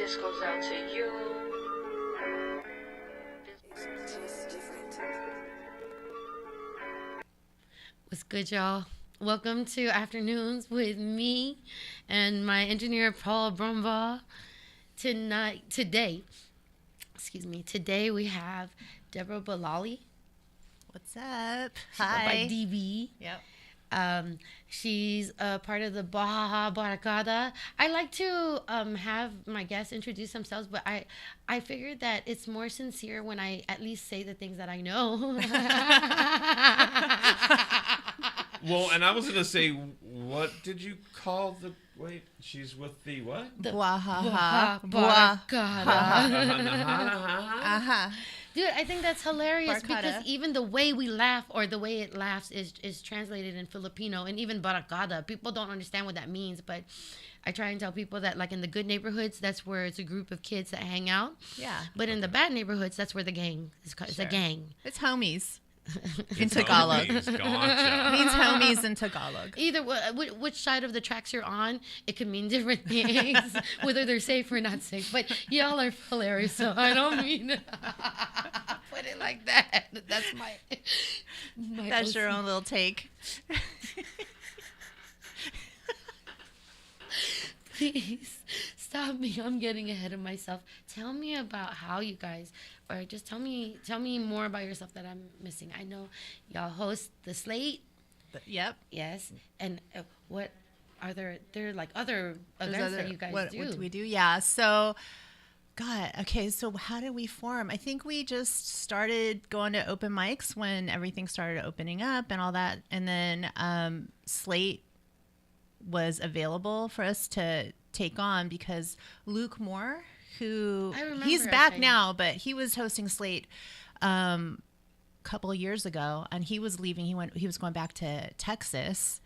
This goes out to you. What's good, y'all? Welcome to Afternoons with me and my engineer, Paul Brumbaugh. Today, we have Deborah Balali. What's up? She goes by DB. Yep. She's a part of the Baja Baracada. I like to have my guests introduce themselves, but I figured that it's more sincere when I at least say the things that I know. Well, and I was going to say, what did you call the... Wait, she's with the what? The Baja Baracada. Dude, I think that's hilarious because even the way we laugh or the way it laughs is translated in Filipino, and even baracada. People don't understand what that means, but I try and tell people that, like, in the good neighborhoods, that's where it's a group of kids that hang out. Yeah. But in the bad neighborhoods, that's where the gang is. It's a gang. It's homies. In Tagalog. Gotcha. Means homies in Tagalog. Either which side of the tracks you're on, it could mean different things, whether they're safe or not safe. But y'all are hilarious, so I don't mean to put it like that. That's my That's your own little take. Please stop me. I'm getting ahead of myself. Tell me about how you guys, or just tell me more about yourself that I'm missing. I know y'all host the Slate. Yep. Yes. And what are there like other events that you guys do? What do we do? Yeah. So, God. Okay. So how did we form? I think we just started going to open mics when everything started opening up and all that, and then Slate was available for us to take on because Luke Moore, he's back now, but he was hosting Slate a couple of years ago, and he was leaving. He was going back to Texas,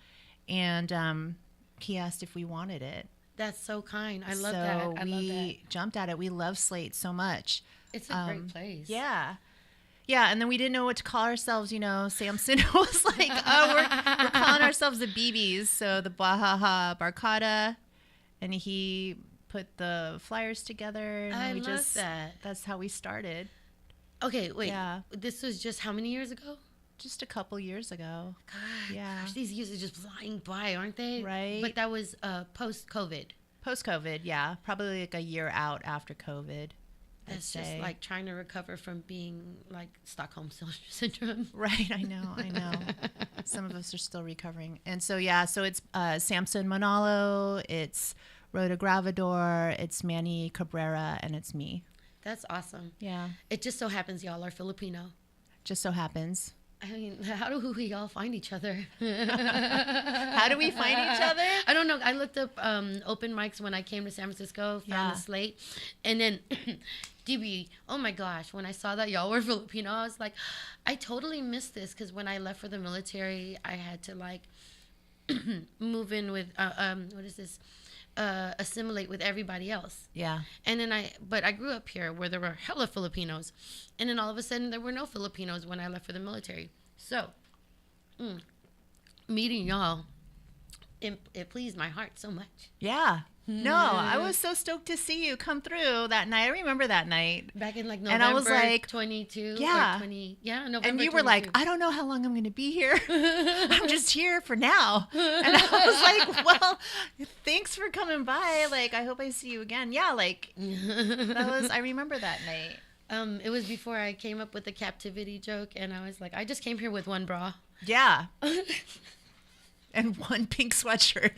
and he asked if we wanted it. That's so kind. I love that. We jumped at it. We love Slate so much. It's a great place. Yeah. Yeah, and then we didn't know what to call ourselves. Samson was like, "Oh, we're calling ourselves the BBs." So the Baja Barcada, and he put the flyers together. And I love that. That's how we started. Okay, wait. Yeah. This was just how many years ago? Just a couple years ago. God, yeah. Gosh, these years are just flying by, aren't they? Right. But that was post-COVID. Post-COVID, yeah. Probably like a year out after COVID. That's just like trying to recover from being like Stockholm syndrome. Right, I know. Some of us are still recovering. And so, yeah, so it's Samson Manalo, it's Rhoda Gravador, it's Manny Cabrera, and it's me. That's awesome. Yeah. It just so happens y'all are Filipino. Just so happens. I mean, how do we all find each other? How do we find each other? I don't know. I looked up open mics when I came to San Francisco, found the Slate. And then, DB, oh my gosh, when I saw that y'all were Filipino, I was like, I totally missed this because when I left for the military, I had to like move in with, assimilate with everybody else. Yeah. And then but I grew up here where there were hella Filipinos. And then all of a sudden there were no Filipinos when I left for the military. So, meeting y'all, it pleased my heart so much. Yeah. No, I was so stoked to see you come through that night. I remember that night. Back in like November and I was like, 22 yeah. or 20. Yeah, November And you 22. were like, I don't know how long I'm going to be here. I'm just here for now. And I was like, well, thanks for coming by. Like, I hope I see you again. Yeah, like, I remember that night. It was before I came up with the captivity joke. And I was like, I just came here with one bra. Yeah. And one pink sweatshirt.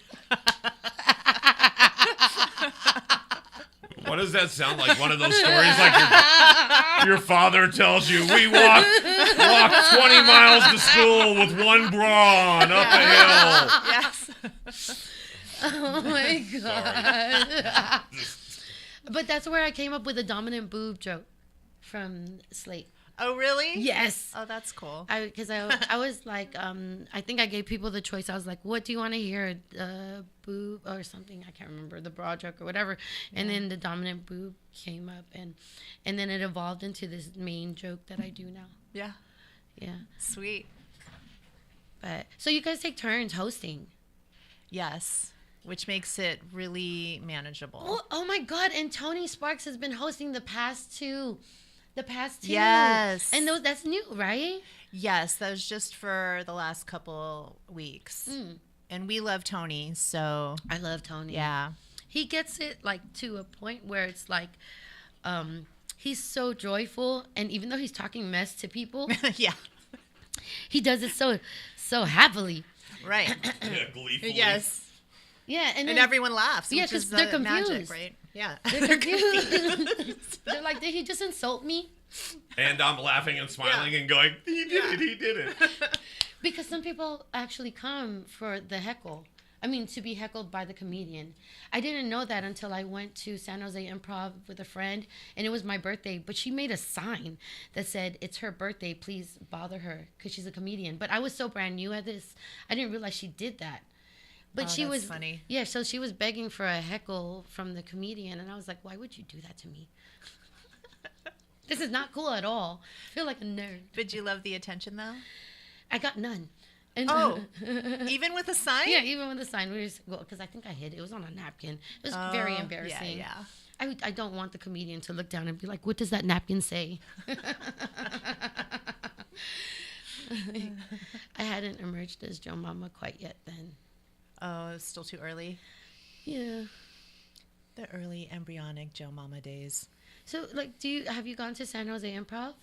What does that sound like? One of those stories like your father tells you, we walked 20 miles to school with one bra and up a hill. Yes. Oh my God. But that's where I came up with the dominant boob joke from Slate. Oh, really? Yes. Oh, that's cool. Because I was like, I think I gave people the choice. I was like, what do you want to hear? Boob or something. I can't remember, the bra joke or whatever. Yeah. And then the dominant boob came up. And then it evolved into this main joke that I do now. Yeah. Yeah. Sweet. But so you guys take turns hosting? Yes. which makes it really manageable. Oh my God! And Tony Sparks has been hosting the past two. Yes. And that's new, right? Yes, that was just for the last couple weeks. And we love Tony, so I love Tony. yeah. He gets it like to a point where it's like he's so joyful, and even though he's talking mess to people, Yeah. he does it so happily. Right. Yeah, gleefully. Yes. Yeah, and And then, everyone laughs. Yeah, which 'cause is they're the magic, confused. right? Yeah. they're confused. They're like, did he just insult me? And I'm laughing and smiling and going, he did it. Because some people actually come for the heckle. I mean, to be heckled by the comedian. I didn't know that until I went to San Jose Improv with a friend, and it was my birthday. But she made a sign that said, "It's her birthday. Please bother her," because she's a comedian. But I was so brand new at this, I didn't realize she did that. But she that's was funny. Yeah, so she was begging for a heckle from the comedian, and I was like, "Why would you do that to me? This is not cool at all. I feel like a nerd." But you love the attention, though? I got none. And, Even with a sign? yeah, even with the sign, we just go, because I think I hid it. It was on a napkin. It was very embarrassing. Yeah. I don't want the comedian to look down and be like, "What does that napkin say?" I hadn't emerged as JoMama quite yet then. Oh, it's still too early. Yeah. The early embryonic JoMama days. So, like, have you gone to San Jose Improv?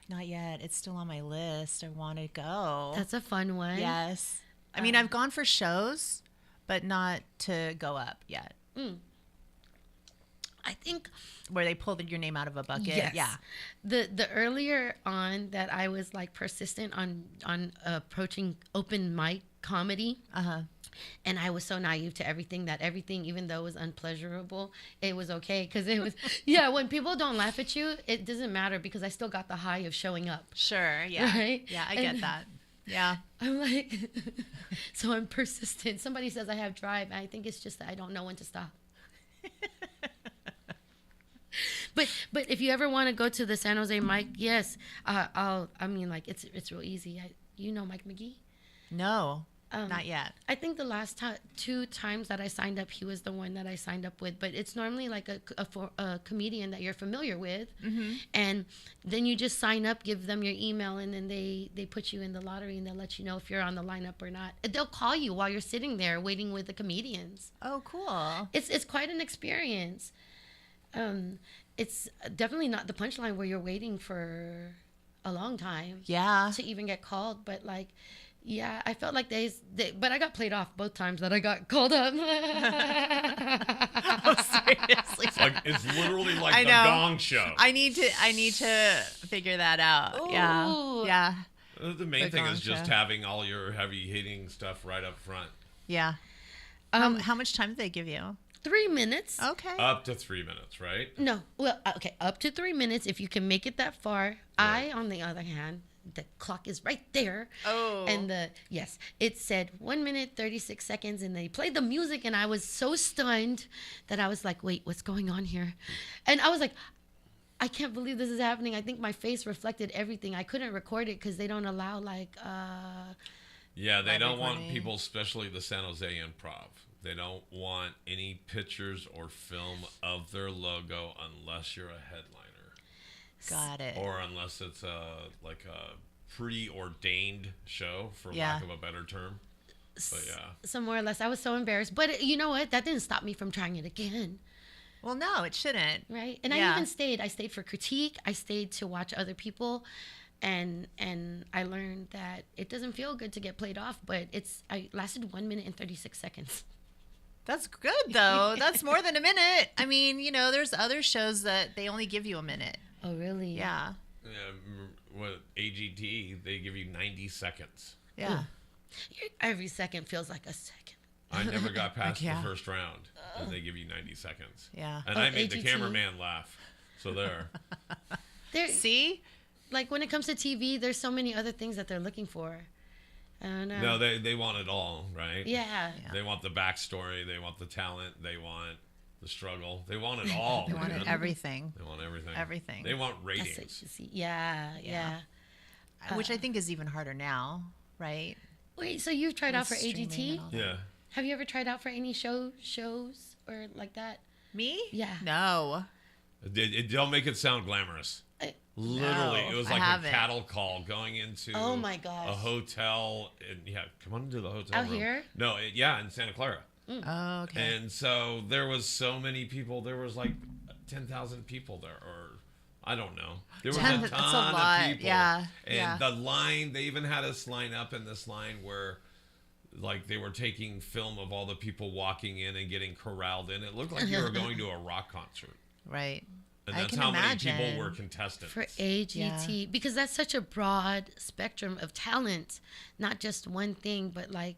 Not yet. It's still on my list. I want to go. That's a fun one. Yes. I mean, I've gone for shows, but not to go up yet. I think Where they pulled your name out of a bucket. yes. Yeah. The earlier on that I was like persistent on approaching open mic comedy. And I was so naive to everything that everything, even though it was unpleasurable, it was okay. Because it was, yeah, when people don't laugh at you, it doesn't matter because I still got the high of showing up. Sure. Yeah. Right? Yeah, I get that. Yeah. I'm like, so I'm persistent. Somebody says I have drive. I think it's just that I don't know when to stop. But if you ever want to go to the San Jose mic, yes, I mean, like, it's real easy. You know Mike McGee? No, not yet. I think the last two times that I signed up, he was the one that I signed up with. But it's normally like a comedian that you're familiar with. And then you just sign up, give them your email, and then they put you in the lottery, and they'll let you know if you're on the lineup or not. They'll call you while you're sitting there waiting with the comedians. Oh, cool. It's quite an experience. It's definitely not the punchline where you're waiting for a long time Yeah. to even get called. But like, yeah, I felt like but I got played off both times that I got called up. Oh, seriously. It's literally like I the know. Gong Show. I need to figure that out. Yeah. Ooh. Yeah. The main The thing Gong is just Show. having all your heavy hitting stuff right up front. Yeah. How much time did they give you? 3 minutes. Okay. Up to 3 minutes, right? No, well, okay, up to 3 minutes if you can make it that far. Right. I, on the other hand, the clock is right there. Oh. And it said 1 minute 36 seconds, and they played the music, and I was so stunned that I was like, "Wait, what's going on here?" And I was like, I can't believe this is happening. I think my face reflected everything. I couldn't record it because they don't allow Yeah, they Live don't want recording. people, especially the San Jose Improv. They don't want any pictures or film of their logo unless you're a headliner. Got it. Or unless it's like a preordained show, for Yeah. lack of a better term. But yeah. so more or less. I was so embarrassed. But you know what? That didn't stop me from trying it again. Well, no, it shouldn't. Right. And Yeah. I even stayed. I stayed for critique. I stayed to watch other people. And I learned that it doesn't feel good to get played off, but I lasted 1 minute and 36 seconds. That's good, though. That's more than a minute. I mean, there's other shows that they only give you a minute. Oh, really? Yeah. With AGT, they give you 90 seconds. Yeah. Every second feels like a second. I never got past Yeah. the first round, and they give you 90 seconds. Yeah. And Oh, I made the AGT. cameraman laugh. So there. There, See? like when it comes to TV, there's so many other things that they're looking for. I don't know. No, they want it all, right? Yeah. They want the backstory. They want the talent. They want the struggle. They want it all. They wanted man. everything, They want everything. Everything. They want That's ratings. what you see. Yeah. which I think is even harder now, right? Wait, so you've tried out for With streaming AGT? and all that. Yeah. Have you ever tried out for any shows or like that? Me? Yeah. No. Don't make it sound glamorous. Literally, No, it was I like haven't. a cattle call going into Oh my gosh. a hotel. And come on into the hotel Out room. here? No, in Santa Clara. Oh, okay. And so there was so many people. There was like 10,000 people there, or I don't know. There was a ton That's a lot. of people. Yeah. And the line, they even had us line up in this line where like they were taking film of all the people walking in and getting corralled in. It looked like you were going to a rock concert. Right. And I that's can how imagine. many people were contestants. For AGT, because that's such a broad spectrum of talent, not just one thing, but like,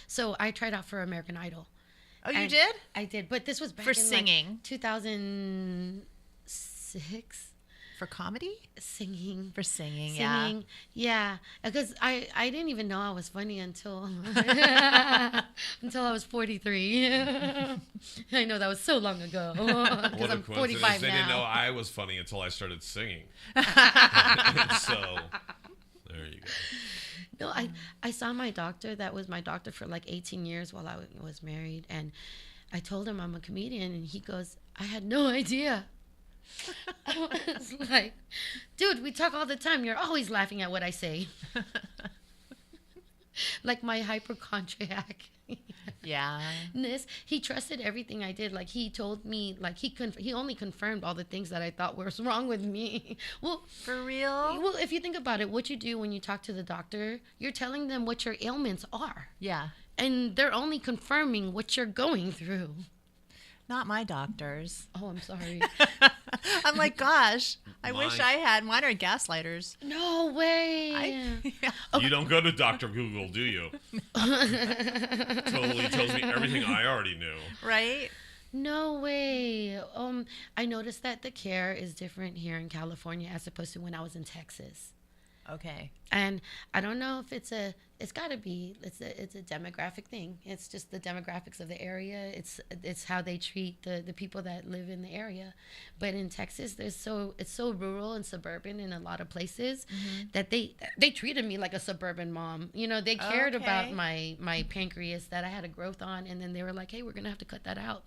so I tried out for American Idol. Oh, you And did? I did, but this was back For in singing? like 2006. For comedy? Singing. For singing, Yeah, because I didn't even know I was funny until until I was 43. I know that was so long ago because What a I'm coincidence. 45 They now. didn't know I was funny until I started singing. So, there you go. No, I saw my doctor. That was my doctor for like 18 years while I was married, and I told him I'm a comedian, and he goes, "I had no idea." I was like, dude, we talk all the time. You're always laughing at what I say. Like my hypochondriac. Yeah. He trusted everything I did. Like he told me, like he only confirmed all the things that I thought was wrong with me. Well, For real? well, if you think about it, what you do when you talk to the doctor, you're telling them what your ailments are. Yeah. And they're only confirming what you're going through. Not my doctors. Oh, I'm sorry. I'm like, gosh, I wish Mine- I had. Mine are gaslighters. No way. Yeah. You don't go to Dr. Google, do you? Totally tells me everything I already knew. Right? No way. I noticed that the care is different here in California as opposed to when I was in Texas. Okay. And I don't know if it's a demographic thing. It's just the demographics of the area. It's how they treat the people that live in the area. But in Texas, it's so rural and suburban in a lot of places that they treated me like a suburban mom. You know, they cared about my pancreas that I had a growth on, and then they were like, "Hey, we're gonna have to cut that out."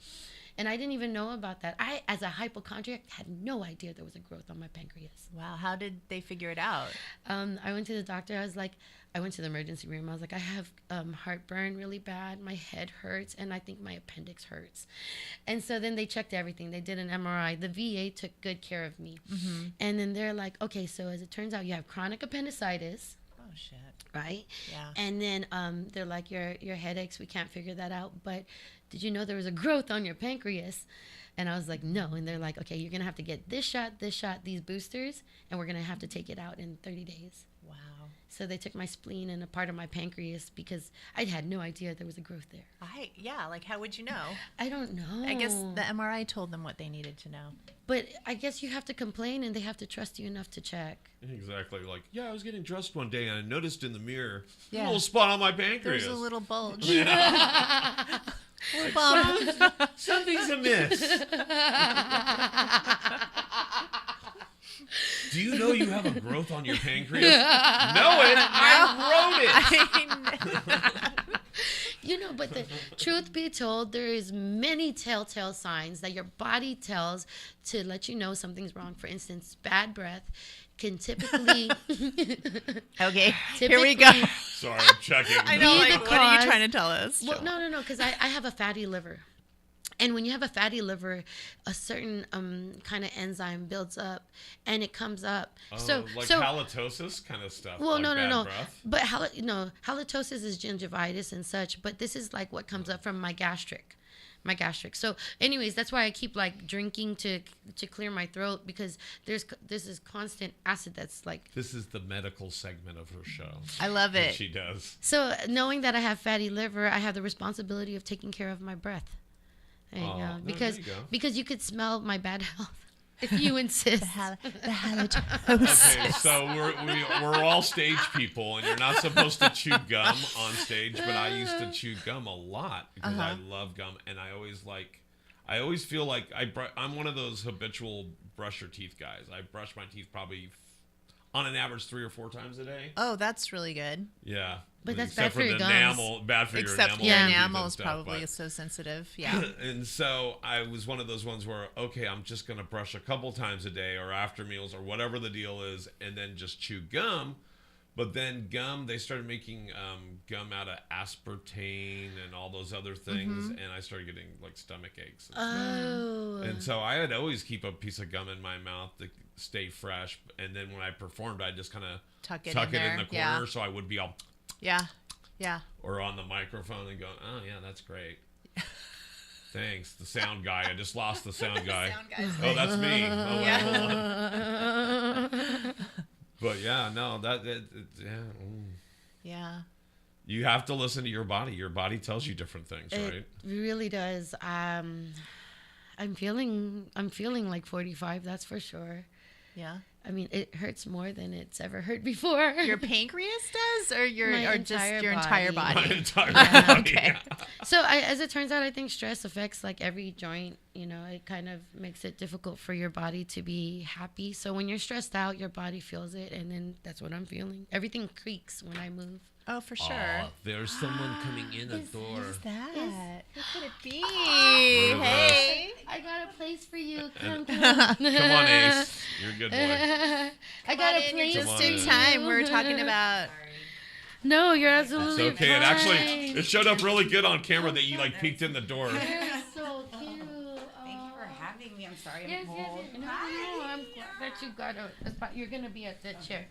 And I didn't even know about that. I, as a hypochondriac, had no idea there was a growth on my pancreas. Wow. How did they figure it out? I went to the doctor. I went to the emergency room. I was like, I have heartburn really bad. My head hurts, and I think my appendix hurts. And so then they checked everything. They did an MRI. The VA took good care of me. Mm-hmm. And then they're like, okay, so as it turns out, you have chronic appendicitis. Oh, shit. Right? Yeah. And then they're like, your headaches, we can't figure that out. But did you know there was a growth on your pancreas? And I was like, no. And they're like, okay, you're going to have to get this shot, these boosters, and we're going to have to take it out in 30 days. Wow. So they took my spleen and a part of my pancreas because I had no idea there was a growth there. Like, how would you know? I don't know. I guess the MRI told them what they needed to know. But I guess you have to complain and they have to trust you enough to check. Exactly. Like, I was getting dressed one day and I noticed in the mirror a Yeah. little spot on my pancreas. There's a little bulge. Like, bump. something's amiss. Do you know you have a growth on your pancreas? Know it. I wrote it. You know, but the truth be told, there is many telltale signs that your body tells to let you know something's wrong. For instance, bad breath can typically... Okay, here we go. Sorry, I'm checking. I know, Be like, the what are you cause- trying to tell us? Well, no, because I have a fatty liver. And when you have a fatty liver, a certain kind of enzyme builds up, and it comes up. So halitosis kind of stuff. Well, like no. bad breath? But halitosis is gingivitis and such. But this is like what comes up from my gastric. So, anyways, that's why I keep like drinking to clear my throat because this is constant acid that's like. This is the medical segment of her show. I love that it. she does. So knowing that I have fatty liver, I have the responsibility of taking care of my breath. There you go. No, Because there you go. because you could smell my bad health if you insist. The halitosis. Okay, so we're all stage people, and you're not supposed to chew gum on stage, but I used to chew gum a lot because I love gum, and I always feel like I'm one of those habitual brush your teeth guys. I brush my teeth probably on an average 3 or 4 times a day. Oh, that's really good. Yeah. But that's Except bad for your the gums. enamel, bad for Except your your enamel. enamel and is stuff, probably but- so sensitive. Yeah. And so I was one of those ones where, okay, I'm just going to brush a couple times a day or after meals or whatever the deal is, and then just chew gum. But then gum, they started making gum out of aspartame and all those other things, and I started getting like stomach aches. And so I had always keep a piece of gum in my mouth to stay fresh. And then when I performed, I just kind of Tuck it in in there. the corner, Yeah. so I would be all Yeah. Yeah. or on the microphone and going, oh yeah, that's great. Thanks, the sound guy. I just lost the sound guy. Oh, that's me. Oh, wait, hold on. But yeah, no, yeah. Yeah. You have to listen to your body. Your body tells you different things, right? It really does. I'm feeling like 45. That's for sure. Yeah. I mean, it hurts more than it's ever hurt before. Your pancreas does, or just your entire entire body. body? My entire body. Okay. Yeah. So as it turns out, I think stress affects like every joint. You know, it kind of makes it difficult for your body to be happy. So when you're stressed out, your body feels it, and then that's what I'm feeling. Everything creaks when I move. Oh, for sure. Oh, there's someone coming in the door. Who's that? Who could it be? What is Hey. I got a place for you. Come Come on, Ace. You're a good boy. I got a You're place just Come for on in in. time. We were talking about. No, you're It's absolutely okay. It fine. actually it showed up really good on camera that you like peeked in the door. You're so cute. Thank you for having me. I'm sorry Yes, I'm yes, cold. yes. No, I'm glad that you got a spot. You're gonna be at the chair.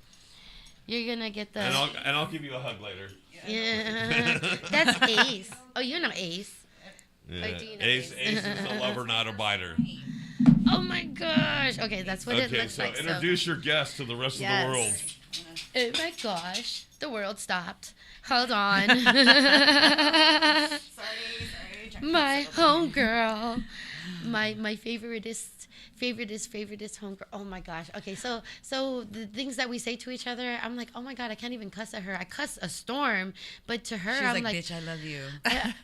You're gonna get the. And I'll give you a hug later. Yeah, that's Ace. Oh, you know Ace. Yeah. Or do you know Ace Ace? is a lover, not a biter. Oh my gosh. Okay, that's what it Okay, looks so like. introduce your guest to the rest of the world. Oh my gosh, the world stopped. Hold on. Sorry. My homegirl. My favoriteest homegirl. Oh my gosh. Okay, so the things that we say to each other, I'm like, oh my god, I can't even cuss at her. I cuss a storm, but to her, She's I'm like, like, bitch, I love you.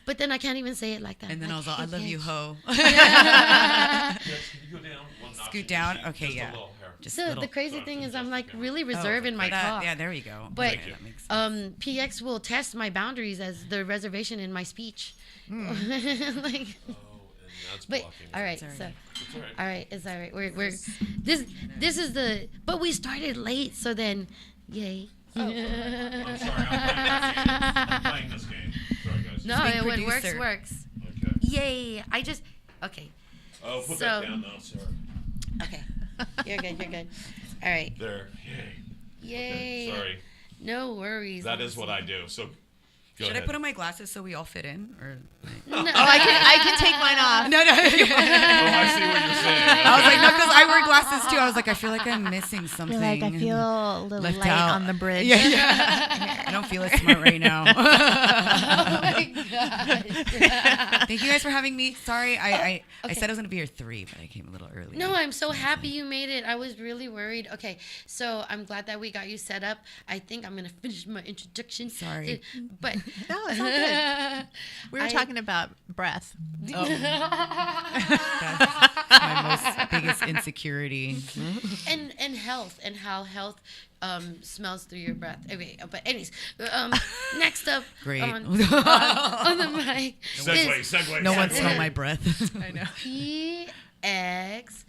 but then I can't even say it like that. And then I'm I was like, I "Hey, love you, bitch." ho. Yes, can you go down one notch? Scoot down? Okay, Just yeah. a little hair. Just So little- the crazy Sorry, thing to is, I'm adjust like the really Oh, reserved in my that- talk. Yeah, there you go. But Okay, that makes sense. PX will test my boundaries as the reservation in my speech. like, Oh, and that's but blocking. all right, Sorry. so It's all right. all right, it's all right. We're this is the but we started late, so then yay. I'm sorry. I'm playing this game. Sorry, guys. No, Big what works producer. works. Okay. Yay! Okay, Oh, put So- that down now. Sorry. okay. You're good. You're good. All right. There. Yay. Yay. Okay, sorry. No worries. That is what I do. So go Should ahead. I put on my glasses so we all fit in? Or No, I can take mine off. no. Oh, I see what you're saying. I was like, no, because I wear glasses too. I was like, I feel like I'm missing something. I feel a little Left light out. on the bridge. Yeah. I don't feel as smart right now. Oh my god. Thank you guys for having me. Sorry, I okay. said I was gonna be here 3, but I came a little early. No, I'm so happy you made it. I was really worried. Okay, so I'm glad that we got you set up. I think I'm gonna finish my introduction. Sorry. But No, it's all good. We were talking about breath. That's my most biggest insecurity. and health and how health smells through your breath. Okay, but anyways, next up Great. on the mic Segue. No one segue. smell my breath. I know. PX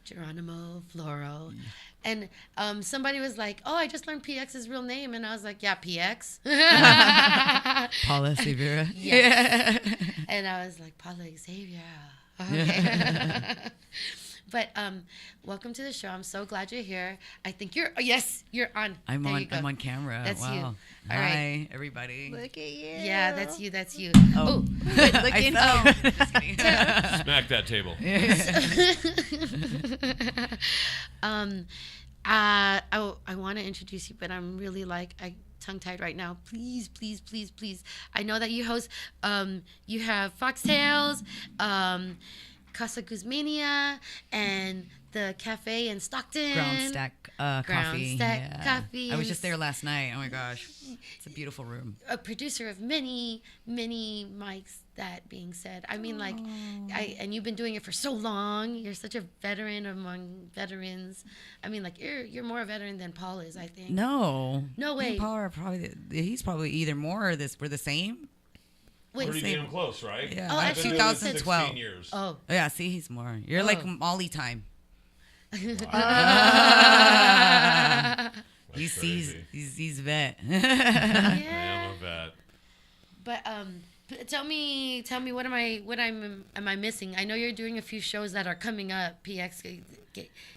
Geronimo Floro. And somebody was like, "Oh, I just learned PX's real name," and I was like, "Yeah, PX." Paula Severa. Yes. And I was like, Paula Xavier. Okay. But welcome to the show. I'm so glad you're here. I think you're on. I'm There on. you go. I'm on camera. That's wow. you. All Hi, right. everybody. Look at you. Yeah, that's you. That's you. Oh. Looking. I fell. Just kidding. Smack that table. I want to introduce you, but I'm really tongue-tied right now. Please. I know that you host, you have Foxtails, Casa Guzmania and the cafe in Stockton. Ground stack coffee. Stack Coffee. I was just there last night. Oh my gosh, it's a beautiful room. A producer of many mics. That being said, I mean, like, and you've been doing it for so long. You're such a veteran among veterans. I mean, like, you're more a veteran than Paul is, I think. No way. Me and Paul are probably he's probably either more or this. We're the same. Wait, Pretty damn close, right? Yeah, Oh, like actually, 2012. 16 years. oh, Yeah, see, he's more. You're like Molly time. That's He's crazy. he's vet. I am a vet. but tell me, what am I missing? I know you're doing a few shows that are coming up. PX,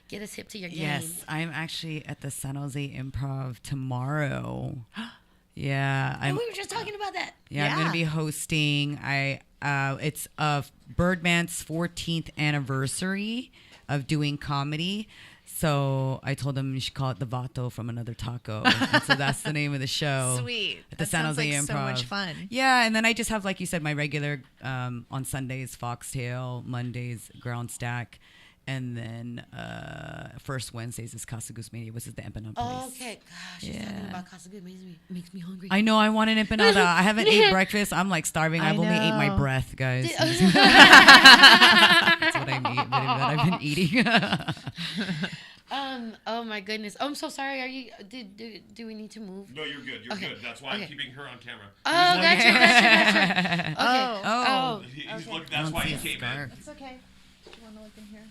get us hip to your game. Yes, I'm actually at the San Jose Improv tomorrow. Yeah, And we were just talking about that. Yeah, I'm gonna be hosting. It's Birdman's 14th anniversary of doing comedy. So I told him you should call it the Vato from Another Taco. And so that's the name of the show. Sweet. At the That San sounds Jose like Improv. so much fun. Yeah, and then I just have, like you said, my regular on Sundays Foxtail, Mondays Ground Stack, and then first Wednesdays is Casa Guzmania, which is the empanada place. Oh, okay. Gosh, just talking about Casa Good makes me hungry. I know I want an empanada. I haven't ate breakfast. I'm like starving. I've only ate my know. breath, guys. That's what I've been eating. Oh my goodness. Oh, I'm so sorry. Are you? Do we need to move? No, you're good. You're good. That's why I'm keeping her on camera. Oh, gotcha. Okay. Oh. He's looking. That's why he came in. It's okay. Do you want to look in here?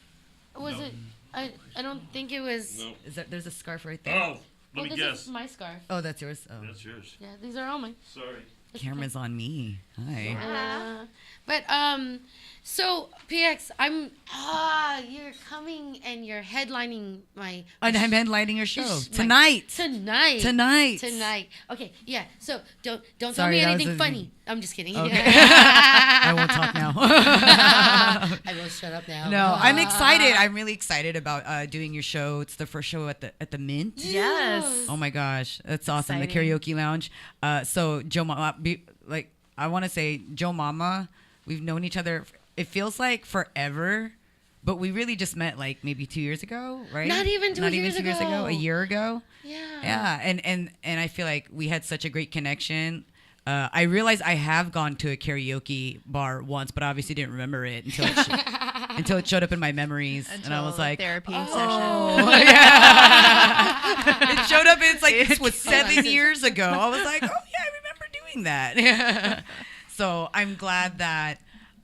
Was it? I don't think it was. No. Is that there's a scarf right there? Oh, let me this guess. is my scarf. Oh, that's yours. Oh, That's yours. Yeah, these are all mine. Sorry. camera's on me. Hi. But so PX, you're coming and you're headlining my. And I'm headlining your show tonight. Tonight. Okay, yeah. So don't tell Sorry, me that was anything a- funny. I'm just kidding. Okay. I won't talk now. I will shut up now. No, I'm excited. I'm really excited about doing your show. It's the first show at the Mint. Yes. Oh my gosh, that's awesome. Exciting. The karaoke lounge. So JoMama, I want to say JoMama. We've known each other. It feels like forever, but we really just met like maybe 2 years ago, right? Not even 2 years ago. ago. A year ago. Yeah. Yeah, and I feel like we had such a great connection. I realized I have gone to a karaoke bar once, but obviously didn't remember it until it showed up in my memories, and I was like, therapy oh, session. yeah. It showed up. It's like this was 7 years ago. I was like, oh yeah, I remember doing that. So I'm glad that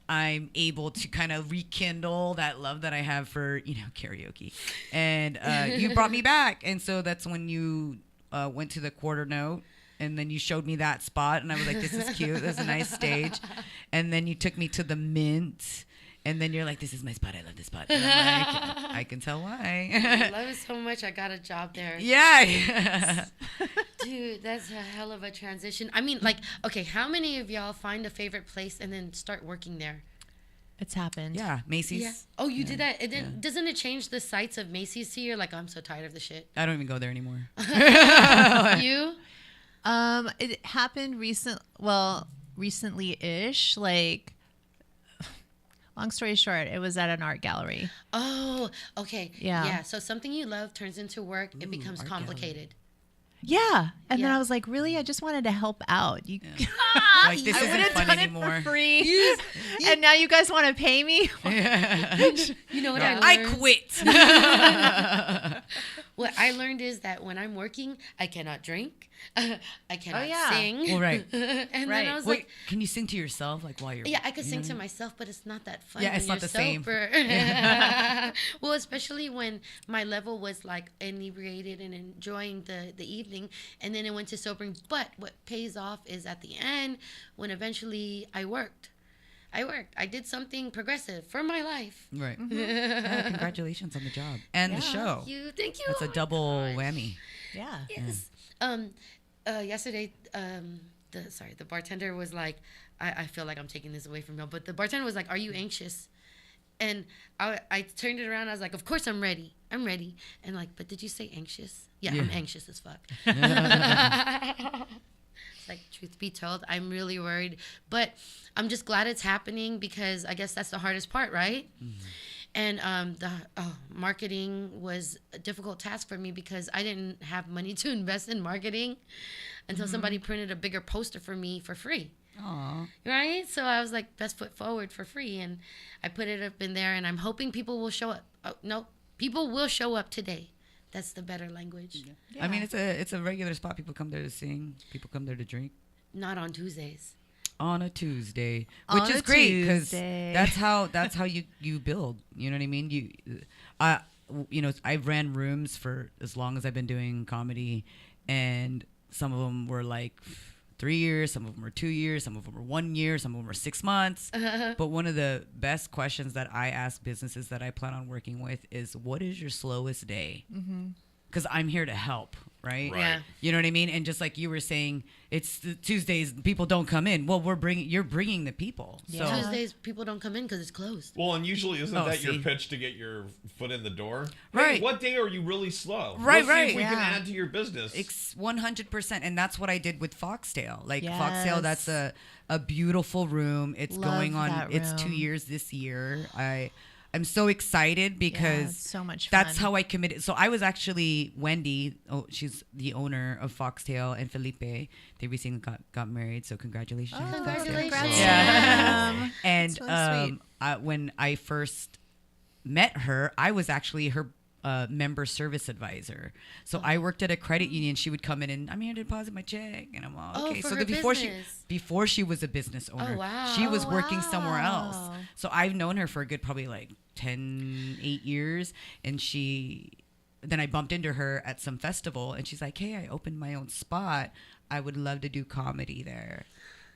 I'm able to kind of rekindle that love that I have for karaoke, and you brought me back, and so that's when you went to the quarter note. And then you showed me that spot, and I was like, this is cute. This is a nice stage. And then you took me to the Mint, and then you're like, this is my spot. I love this spot. And I'm like, I can tell why. I love it so much. I got a job there. Yeah. Dude, that's a hell of a transition. I mean, like, okay, how many of y'all find a favorite place and then start working there? It's happened. Yeah, Macy's. Yeah. Oh, you did that? And then doesn't it change the sights of Macy's to you? Like, I'm so tired of the shit. I don't even go there anymore. You? It happened recently-ish. Like, long story short, it was at an art gallery. Oh, okay. Yeah. Yeah. So something you love turns into work. It becomes art complicated. Yeah, and then Yeah. I was like, really, I just wanted to help out. You, Like, this I would isn't have fun done anymore. it for free, and now you guys want to pay me? You know what I I learned? quit. What I learned is that when I'm working, I cannot drink. I cannot yeah. sing. Well, right. And then Right. I was Wait, like, can you sing to yourself like while you're? yeah, I could sing to myself, but it's not that fun. Yeah, when it's not you're the same. sober. Well, especially when my level was like inebriated and enjoying the evening, and then it went to sobering. But what pays off is at the end when eventually I worked. I did something progressive for my life. Right. Yeah, congratulations on the job and the show. Thank you. It's a double whammy. Yeah. Yes. Yesterday, the bartender was like, I feel like I'm taking this away from you, but the bartender was like, "Are you anxious?" And I turned it around. I was like, "Of course I'm ready. I'm ready." And like, "But did you say anxious?" Yeah, I'm anxious as fuck. So Like, truth be told, I'm really worried. But I'm just glad it's happening because I guess that's the hardest part, right? Mm-hmm. And the marketing was a difficult task for me because I didn't have money to invest in marketing until somebody printed a bigger poster for me for free. Aww. Right? So I was like, best foot forward for free. And I put it up in there, and I'm hoping people will show up. Oh, no, people will show up today. That's the better language. Yeah. I mean, it's a regular spot. People come there to sing. People come there to drink. Not on Tuesdays. On a Tuesday, which is great because that's how you build. You know what I mean? I've ran rooms for as long as I've been doing comedy, and some of them were like 3 years, some of them were 2 years, some of them were 1 year, some of them were 6 months. But one of the best questions that I ask businesses that I plan on working with is, what is your slowest day? Because I'm here to help, right? Yeah. You know what I mean? And just like you were saying, it's the Tuesdays, people don't come in. Well, you're bringing the people. Yeah. So Tuesdays, people don't come in because it's closed. Well, and usually isn't that your pitch to get your foot in the door? Right. Hey, what day are you really slow? Right, Let's see if we can add to your business. It's 100%. And that's what I did with Foxtail. Like Foxtail, that's a beautiful room. It's going on. It's 2 years this year. I'm so excited because so much fun. That's how I committed. So I was actually Wendy. Oh, she's the owner of Foxtail, and Felipe. They recently got married. So congratulations. Oh, congratulations. Yeah. And really when I first met her, I was actually her member service advisor. So I worked at a credit union. She would come in and, I'm here to deposit my check, and I'm all okay. For so her before she was a business owner, wow. she was working somewhere else. So I've known her for a good probably like 8 years, and then I bumped into her at some festival, and she's like, hey, I opened my own spot. I would love to do comedy there.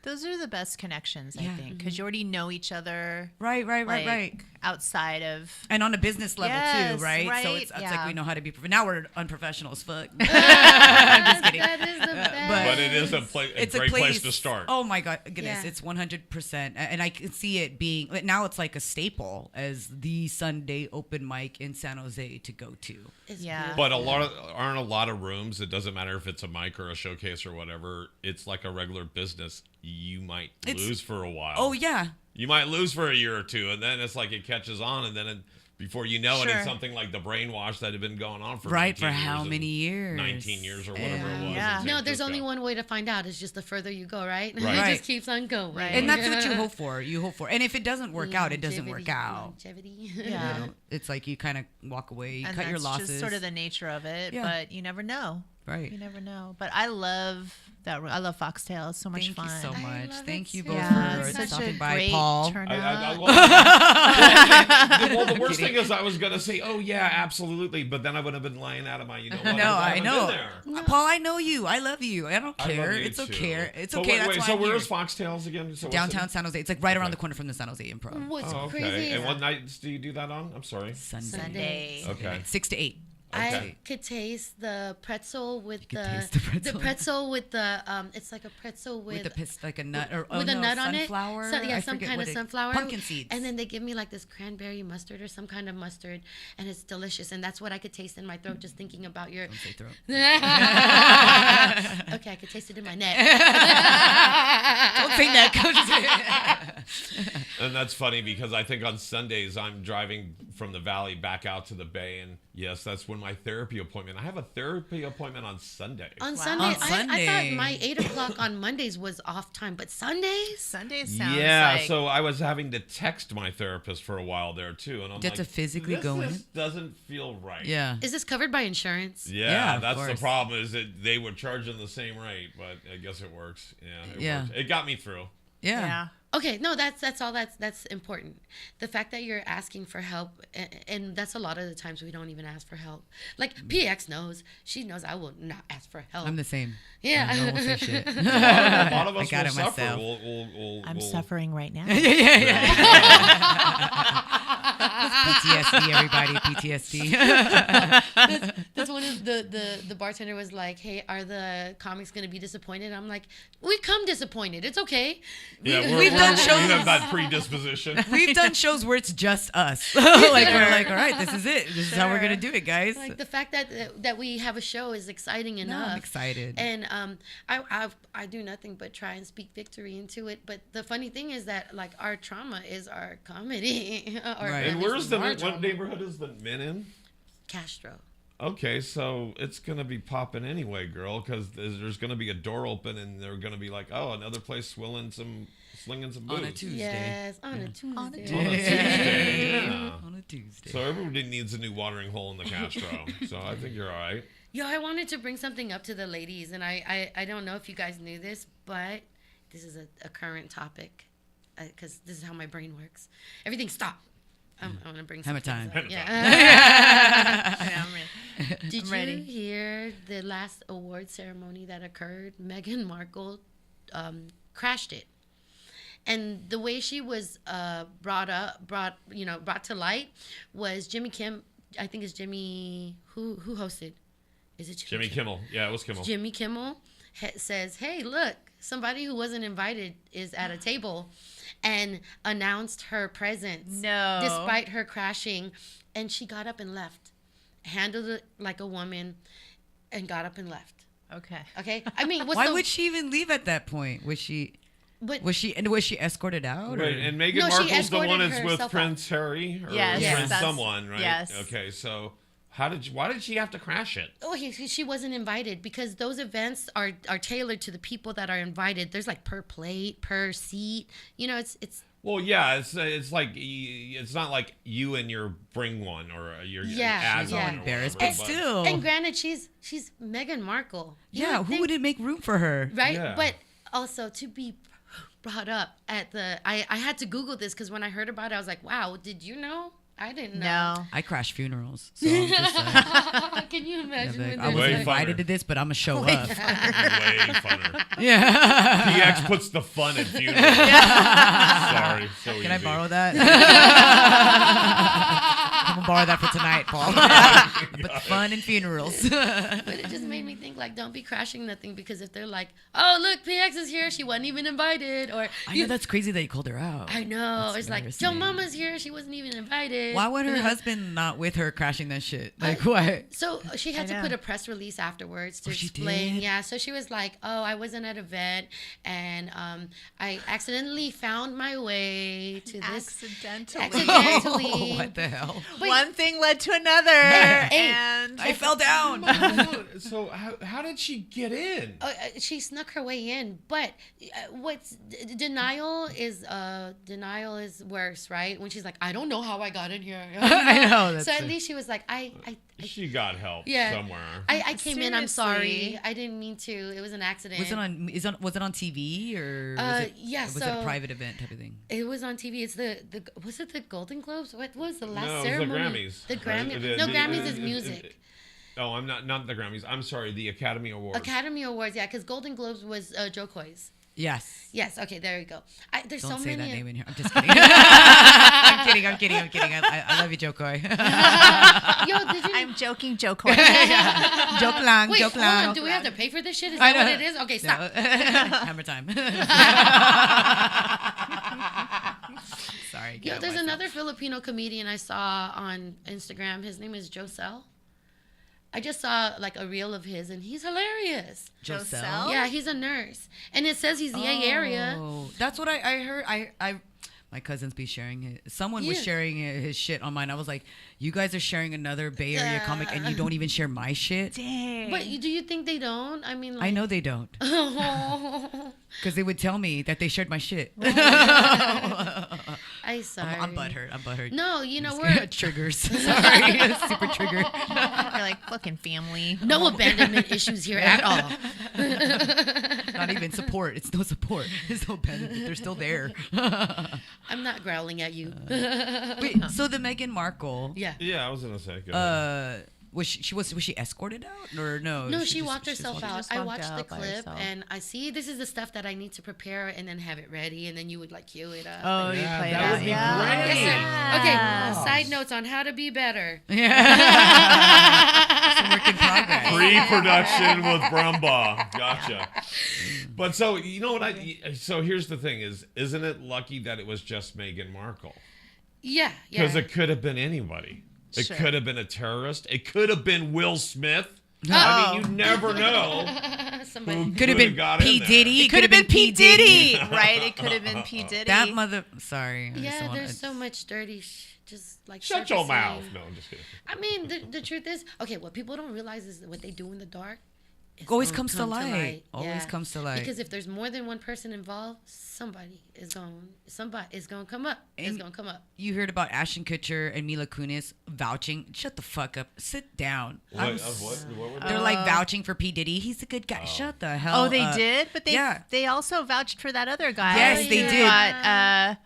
Those are the best connections, I think, because you already know each other. Right. Outside of... And on a business level, too, right? So it's like we know how to be... Now we're unprofessional as fuck. I'm just kidding. That is the best. But it is a great place to start. Oh, my goodness. It's 100%. And I can see it being... Now it's like a staple as the Sunday open mic in San Jose to go to. But aren't a lot of rooms, it doesn't matter if it's a mic or a showcase or whatever, it's like a regular business. You might lose for a while. Oh, yeah. You might lose for a year or two, and then it's like it catches on, and then before you know it, it's something like the brainwash that had been going on for 19 for how many years? 19 years or whatever it was. Yeah. No, there's only one way to find out. It's just the further you go, right? It just keeps on going. Right. And that's what you hope for. And if it doesn't work out, it doesn't work out. Longevity. Yeah. You know, it's like you kind of walk away, you and cut your losses. That's just sort of the nature of it, but you never know. Right. You never know. But I love that. I love Foxtail. It's so much fun. Thank you so much. Thank you too. both for such stopping a by, great Paul. turnout. Well, the worst thing is I was going to say, oh, yeah, absolutely. But then I would have been lying out of my, what? No, I know. Been there. Paul, I know you. I love you. I don't care. It's okay. It's so okay. Wait, That's so why I'm where's here. Foxtails again? So Downtown San Jose. It's like right around the corner from the San Jose Improv. What's okay. crazy And is what nights do you do that on? I'm sorry. Sunday. Okay. 6 to 8. I could taste the pretzel with the pretzel with the it's like a pretzel with like a nut or with a nut on it. Sunflower. Some kind of sunflower. Pumpkin seeds. And then they give me like this cranberry mustard or some kind of mustard, and it's delicious. And that's what I could taste in my throat just thinking about your. Don't say throat. Okay, I could taste it in my neck. Don't say neck. And that's funny because I think on Sundays I'm driving from the valley back out to the bay, and yes, that's when my therapy appointment. I have a therapy appointment on Sunday. On Sunday, I thought my 8 o'clock on Mondays was off time, but Sundays sounds like... So I was having to text my therapist for a while there too, and I'm to physically go in. This doesn't feel right. Yeah. Is this covered by insurance? Yeah, that's the problem. Is that they were charging the same rate, but I guess it works. Yeah, it works. It got me through. Yeah. Okay, no, that's all. That's important. The fact that you're asking for help, and that's a lot of the times we don't even ask for help. Like PX knows, she knows I will not ask for help. I'm the same. Yeah. I won't say shit. A lot of us got will it suffer. myself. I'm suffering right now. yeah. PTSD, everybody, PTSD. That's one of the bartender was like, "Hey, are the comics gonna be disappointed?" I'm like, "We come disappointed. It's okay." Yeah, We've done shows. We have that predisposition. We've done shows where it's just us. Like we're like, all right, this is it. This is how we're gonna do it, guys. Like the fact that we have a show is exciting enough. I'm excited. And I do nothing but try and speak victory into it. But the funny thing is that like our trauma is our comedy. Right. And where's what neighborhood is the men in? Castro. Okay, so it's gonna be popping anyway, girl, because there's gonna be a door open and they're gonna be like, oh, another place slinging some booze on a Tuesday. Yes, on a Tuesday. On a Tuesday. Yeah. On a Tuesday. So everybody needs a new watering hole in the Castro. So I think you're all right. Yo, I wanted to bring something up to the ladies, and I don't know if you guys knew this, but this is a current topic, because this is how my brain works. Everything stop. I want to bring Hammer something time. up. Yeah. Yeah, I'm ready. Did I'm ready. you hear the last award ceremony that occurred? Meghan Markle crashed it. And the way she was brought to light was Jimmy Kim. I think it's Jimmy who hosted. Is it Jimmy Kimmel? Yeah, it was Kimmel. Jimmy Kimmel says, "Hey, look, somebody who wasn't invited is at a table," and announced her presence. No. Despite her crashing, and she got up and left, handled it like a woman, and got up and left. Okay. Okay. I mean, Why would she even leave at that point? Was she escorted out? Right, Or? and Meghan No, she Markle's the one escorted that's with herself Prince Harry or Yes, Yes. Prince that's- someone, right? yes. Okay, so why did she have to crash it? Oh, she wasn't invited because those events are tailored to the people that are invited. There's like per plate, per seat. You know, it's. Well, yeah, it's like it's not like you and your bring one or your Yeah, add yeah. one or Embarrassed, whatever, but still. And granted, she's Meghan Markle. You Yeah, would who think- wouldn't make room for her? right? Yeah. But also to be brought up at I had to Google this because when I heard about it, I was like, wow, did you know? I didn't know. No. I crash funerals, so I'm just like, Can you imagine? like, when I there's was Way like- invited funner. to this, but I'm gonna show up. Way funner. Yeah. PX puts the fun in funerals. Sorry, so easy. Can I borrow that? I'm gonna borrow that for tonight, Paul. But fun and funerals. But it just made me think, like, don't be crashing nothing because if they're like, oh, look, PX is here, she wasn't even invited. Or I know that's crazy that you called her out. I know. That's It's like, embarrassing. JoMama's here, she wasn't even invited. Why would her husband not with her crashing that shit? Like, what? So she had I to know. put a press release afterwards to Oh, she explain. did? Yeah, so she was like, "Oh, I wasn't at an event, and I accidentally found my way to this." Accidentally. What the hell? Wait. One thing led to another, Hey. and I fell down. So how did she get in? She snuck her way in, but denial is worse, right? When she's like, "I don't know how I got in here." I know. That's So at it. least she was like, "I She got help Yeah. somewhere. I came in. I'm sorry. Seriously. I didn't mean to. It was an accident." Was it on TV or yeah, was it so- a private event type of thing? It was on TV. It's was it the Golden Globes? What was the last No, it was the ceremony? Grammys, The right? Grammys. No, Grammys is music. Oh, I'm not the Grammys. I'm sorry, the Academy Awards. Academy Awards, yeah, because Golden Globes was Joe Coy's. Yes. Yes. Okay, there you go. There's Don't so say many. that name in here. I'm just kidding. I'm kidding. I love you, Joe Coy. Yo, did you? I'm joking, Joe Coy. Joke lang, Wait, joke hold lang. on. Do we have to pay for this shit? Is I that what know. it is? Okay, stop. No. Hammer time. Sorry. Yo, there's another Filipino comedian I saw on Instagram. His name is Josel. I just saw like a reel of his, and he's hilarious. Josel? Yeah, he's a nurse, and it says he's the A area. Oh, that's what I heard. My cousins be sharing it. Someone was Yeah. sharing his shit on mine. I was like, you guys are sharing another Bay Area comic, and you don't even share my shit. Dang. But do you think they don't? I mean, like, I know they don't, because they would tell me that they shared my shit. I sorry. I'm butthurt. No, you know Just we're triggers. Sorry, super triggered. You're like fucking family. no abandonment issues here at all. Not even support. It's no support. It's no benefit. They're still there. I'm not growling at you. Wait, so the Meghan Markle, Yeah. Yeah, I was gonna say. Go ahead. Was she escorted out or no? No, she just- walked herself walked- out. just I walked watched the out by clip herself. and I see this is the stuff that I need to prepare and then have it ready, and then you would like cue it up. Oh, and- you Yeah, played that out. would be Yeah. great. Yes, sir. Okay, side notes on how to be better. Yeah. Some work in progress. Pre-production with Brumbaugh. Gotcha. But so you know what so here's the thing isn't it lucky that it was just Meghan Markle? Yeah, Because yeah. it could have been anybody. It Sure. could have been a terrorist. It could have been Will Smith. Oh. I mean, you never know. Somebody. Could have been got in P there. Diddy. It could have been P. Diddy, right? It could have been P. Diddy. That mother. Sorry. I just Yeah, wanna- there's so much dirty just like Shut your surfacing. mouth. No, I'm just kidding. I mean, the truth is, okay, what people don't realize is that what they do in the dark Always gonna comes to come light. Always Yeah. comes to light. Because if there's more than one person involved, somebody is going to come up. It's And- going to come up. You heard about Ashton Kutcher and Mila Kunis vouching. Shut the fuck up. Sit down. What were They're like vouching for P Diddy. He's a good guy. Shut the hell Oh, up. they did, but yeah. they also vouched for that other guy. Yes, they who did.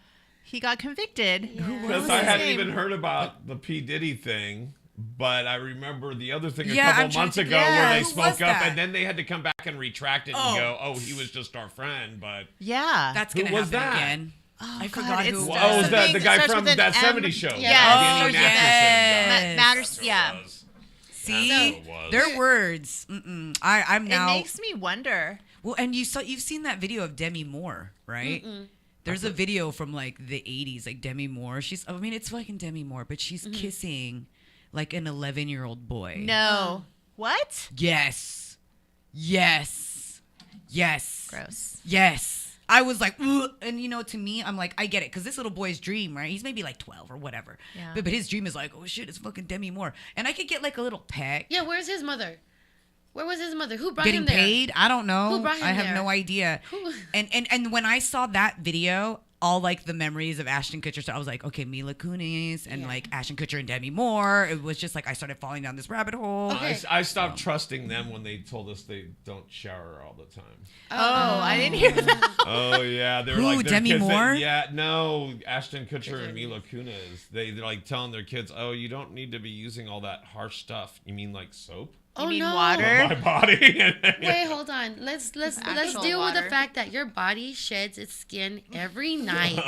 He got convicted. Because was I his hadn't name? even heard about the P. Diddy thing, but I remember the other thing Yeah, a I'm couple trying months to- ago yeah, where they who spoke was up that? and then they had to come back and retract it Oh. and go, he was just our friend, but... Yeah. That's Who going to was happen that? again. Oh, I God, forgot who it's it Well, was. oh, is that something the that guy starts from with an that M? 70s show? Yes. Danny Oh, Masterson. yes. Matters. That's who it Yeah. was. See, That's who it was. their words. I'm It now. makes me wonder. Well, and you've seen that video of Demi Moore, right? There's a video from like the 80s, like Demi Moore. It's fucking Demi Moore, but she's kissing like an 11-year-old boy. No. What? Yes. Yes. Yes. Gross. Yes. I was like, ugh. And to me, I'm like, I get it, because this little boy's dream, right? He's maybe like 12 or whatever. Yeah. But his dream is like, oh shit, it's fucking Demi Moore, and I could get like a little peck. Yeah, where's his mother? Where was his mother? Who brought Getting him there? paid? I don't know. Who brought him I have there? no idea. Who- And when I saw that video, all like the memories of Ashton Kutcher, so I was like, okay, Mila Kunis and Yeah. like Ashton Kutcher and Demi Moore. It was just like I started falling down this rabbit hole. Okay. I stopped trusting them when they told us they don't shower all the time. Oh, I didn't hear that. Oh yeah, they're Who, like their Demi kids Moore? yeah, no, Ashton Kutcher and Mila Kunis. They're like telling their kids, "Oh, you don't need to be using all that harsh stuff. You mean like soap?" Oh, mean no. water? My body. Wait, hold on. Let's Actual deal with the water. fact that your body sheds its skin every night,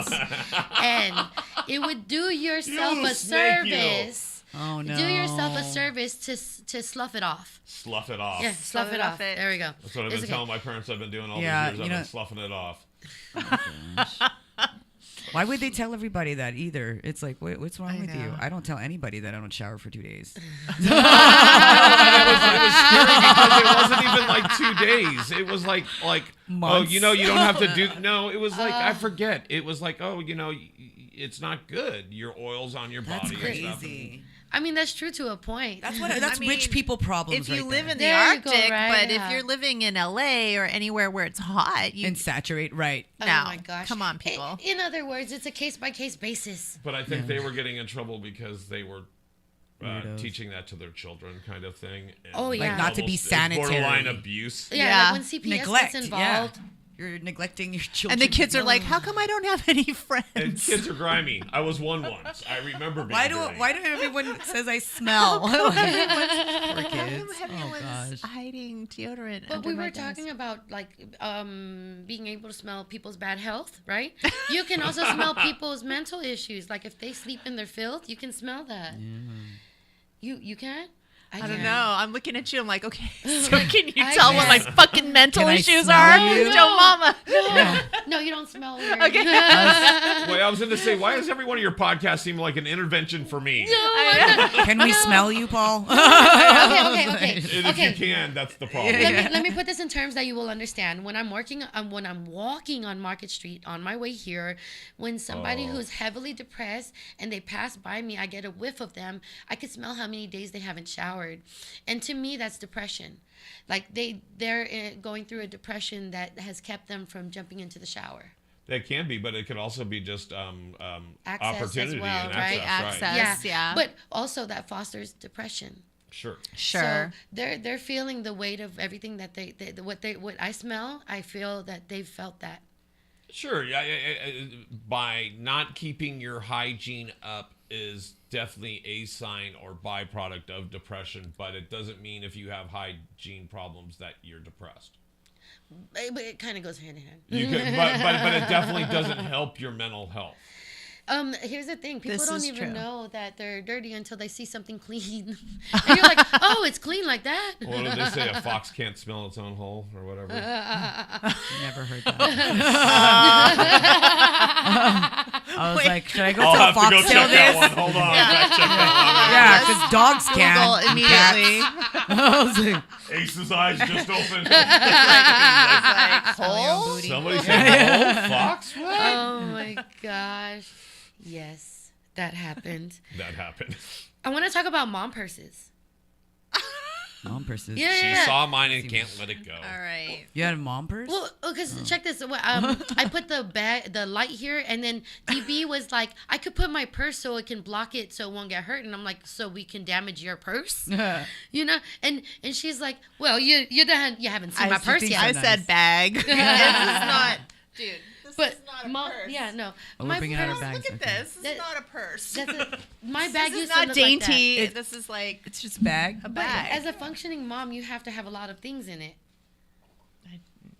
and it would do yourself You a snake, you. service. Oh no. Do yourself a service to slough it off. Slough it off. Yeah, slough it off. it. There we go. That's what I've It's been okay. telling my parents. I've been doing all Yeah, these years. you I've know- been sloughing it off. Why would they tell everybody that either? It's like, what's wrong I with you? know. I don't tell anybody that I don't shower for 2 days. It was scary because it wasn't even like 2 days. It was like Months. you don't have to do. No, it was like I forget. It was like it's not good. Your oil's on your That's body. and stuff. crazy. I mean, that's true to a point. That's I mean, rich people problems. If you right live there. in the There you go, Arctic, right? but Yeah. if you're living in LA or anywhere where it's hot, you and saturate, right? Oh no. my gosh. Come on, people. In other words, it's a case by case basis. But I think they were getting in trouble because they were Weirdos. teaching that to their children, kind of thing. And Oh, yeah. Like not to be almost- it's sanitary. borderline abuse. Yeah, Yeah. like when CPS Neglect. gets Yeah. involved. You're neglecting your children. and the kids are like, "How come I don't have any friends?" And kids are grimy. I was one once. I remember being dirty. why do everyone says I smell? Poor How kids. come Oh everyone's gosh. hiding deodorant? But under we my were desk? talking about like being able to smell people's bad health, right? You can also smell people's mental issues. Like if they sleep in their filth, you can smell that. You can? I don't can. know. I'm looking at you. I'm like, okay. So Like, can you I tell what my guess. fucking mental Can I issues smell are? you? JoMama. No, you don't smell weird. Okay. Wait, I was going to say, why does every one of your podcasts seem like an intervention for me? Can we smell you, Paul? okay. And if you can, that's the problem. Let me put this in terms that you will understand. When I'm walking on Market Street on my way here, when somebody who's heavily depressed and they pass by me, I get a whiff of them. I could smell how many days they haven't showered, and to me, that's depression. Like they're going through a depression that has kept them from jumping into the shower. That can be, but it could also be just Access as opportunity well, and right? access. Right? Access. Yeah. But also that fosters depression. Sure. Sure. So they're feeling the weight of everything that what I smell. I feel that they've felt that. Sure. Yeah, by not keeping your hygiene up is definitely a sign or byproduct of depression, but it doesn't mean if you have hygiene problems that you're depressed. But it kind of goes hand in hand. You could, but it definitely doesn't help your mental health. Here's the thing. People This don't is even true. know that they're dirty until they see something clean. And you're like, oh, it's clean like that. What do they say? A fox can't smell its own hole or whatever. Never heard that. I was like, should I go I'll tell have to go Foxtail check that this? one. Hold on. I check Yeah, because dogs Google can. immediately. I was like, that one. Ace's eyes just opened. Like, holes? Somebody said, "Oh, fox." What? Oh my gosh. Yes, that happened. That happened. I want to talk about mom purses. mom purses. Yeah, She yeah. saw mine and can't let it go. All right. You had a mom purse? Well, because check this. I put the light here, and then DB was like, I could put my purse so it can block it, so it won't get hurt. And I'm like, so we can damage your purse, you know? And she's like, well, you haven't seen my purse think yet. I so said nice. bag. This is not, dude. This But is not a mom, purse. yeah, no. Oh, we're My bringing out our purse- bags. Look at okay. this. This That- is not a purse. my bag This is used to not look like that. dainty. This is like It's just a bag. a But bag. as a functioning mom, you have to have a lot of things in it.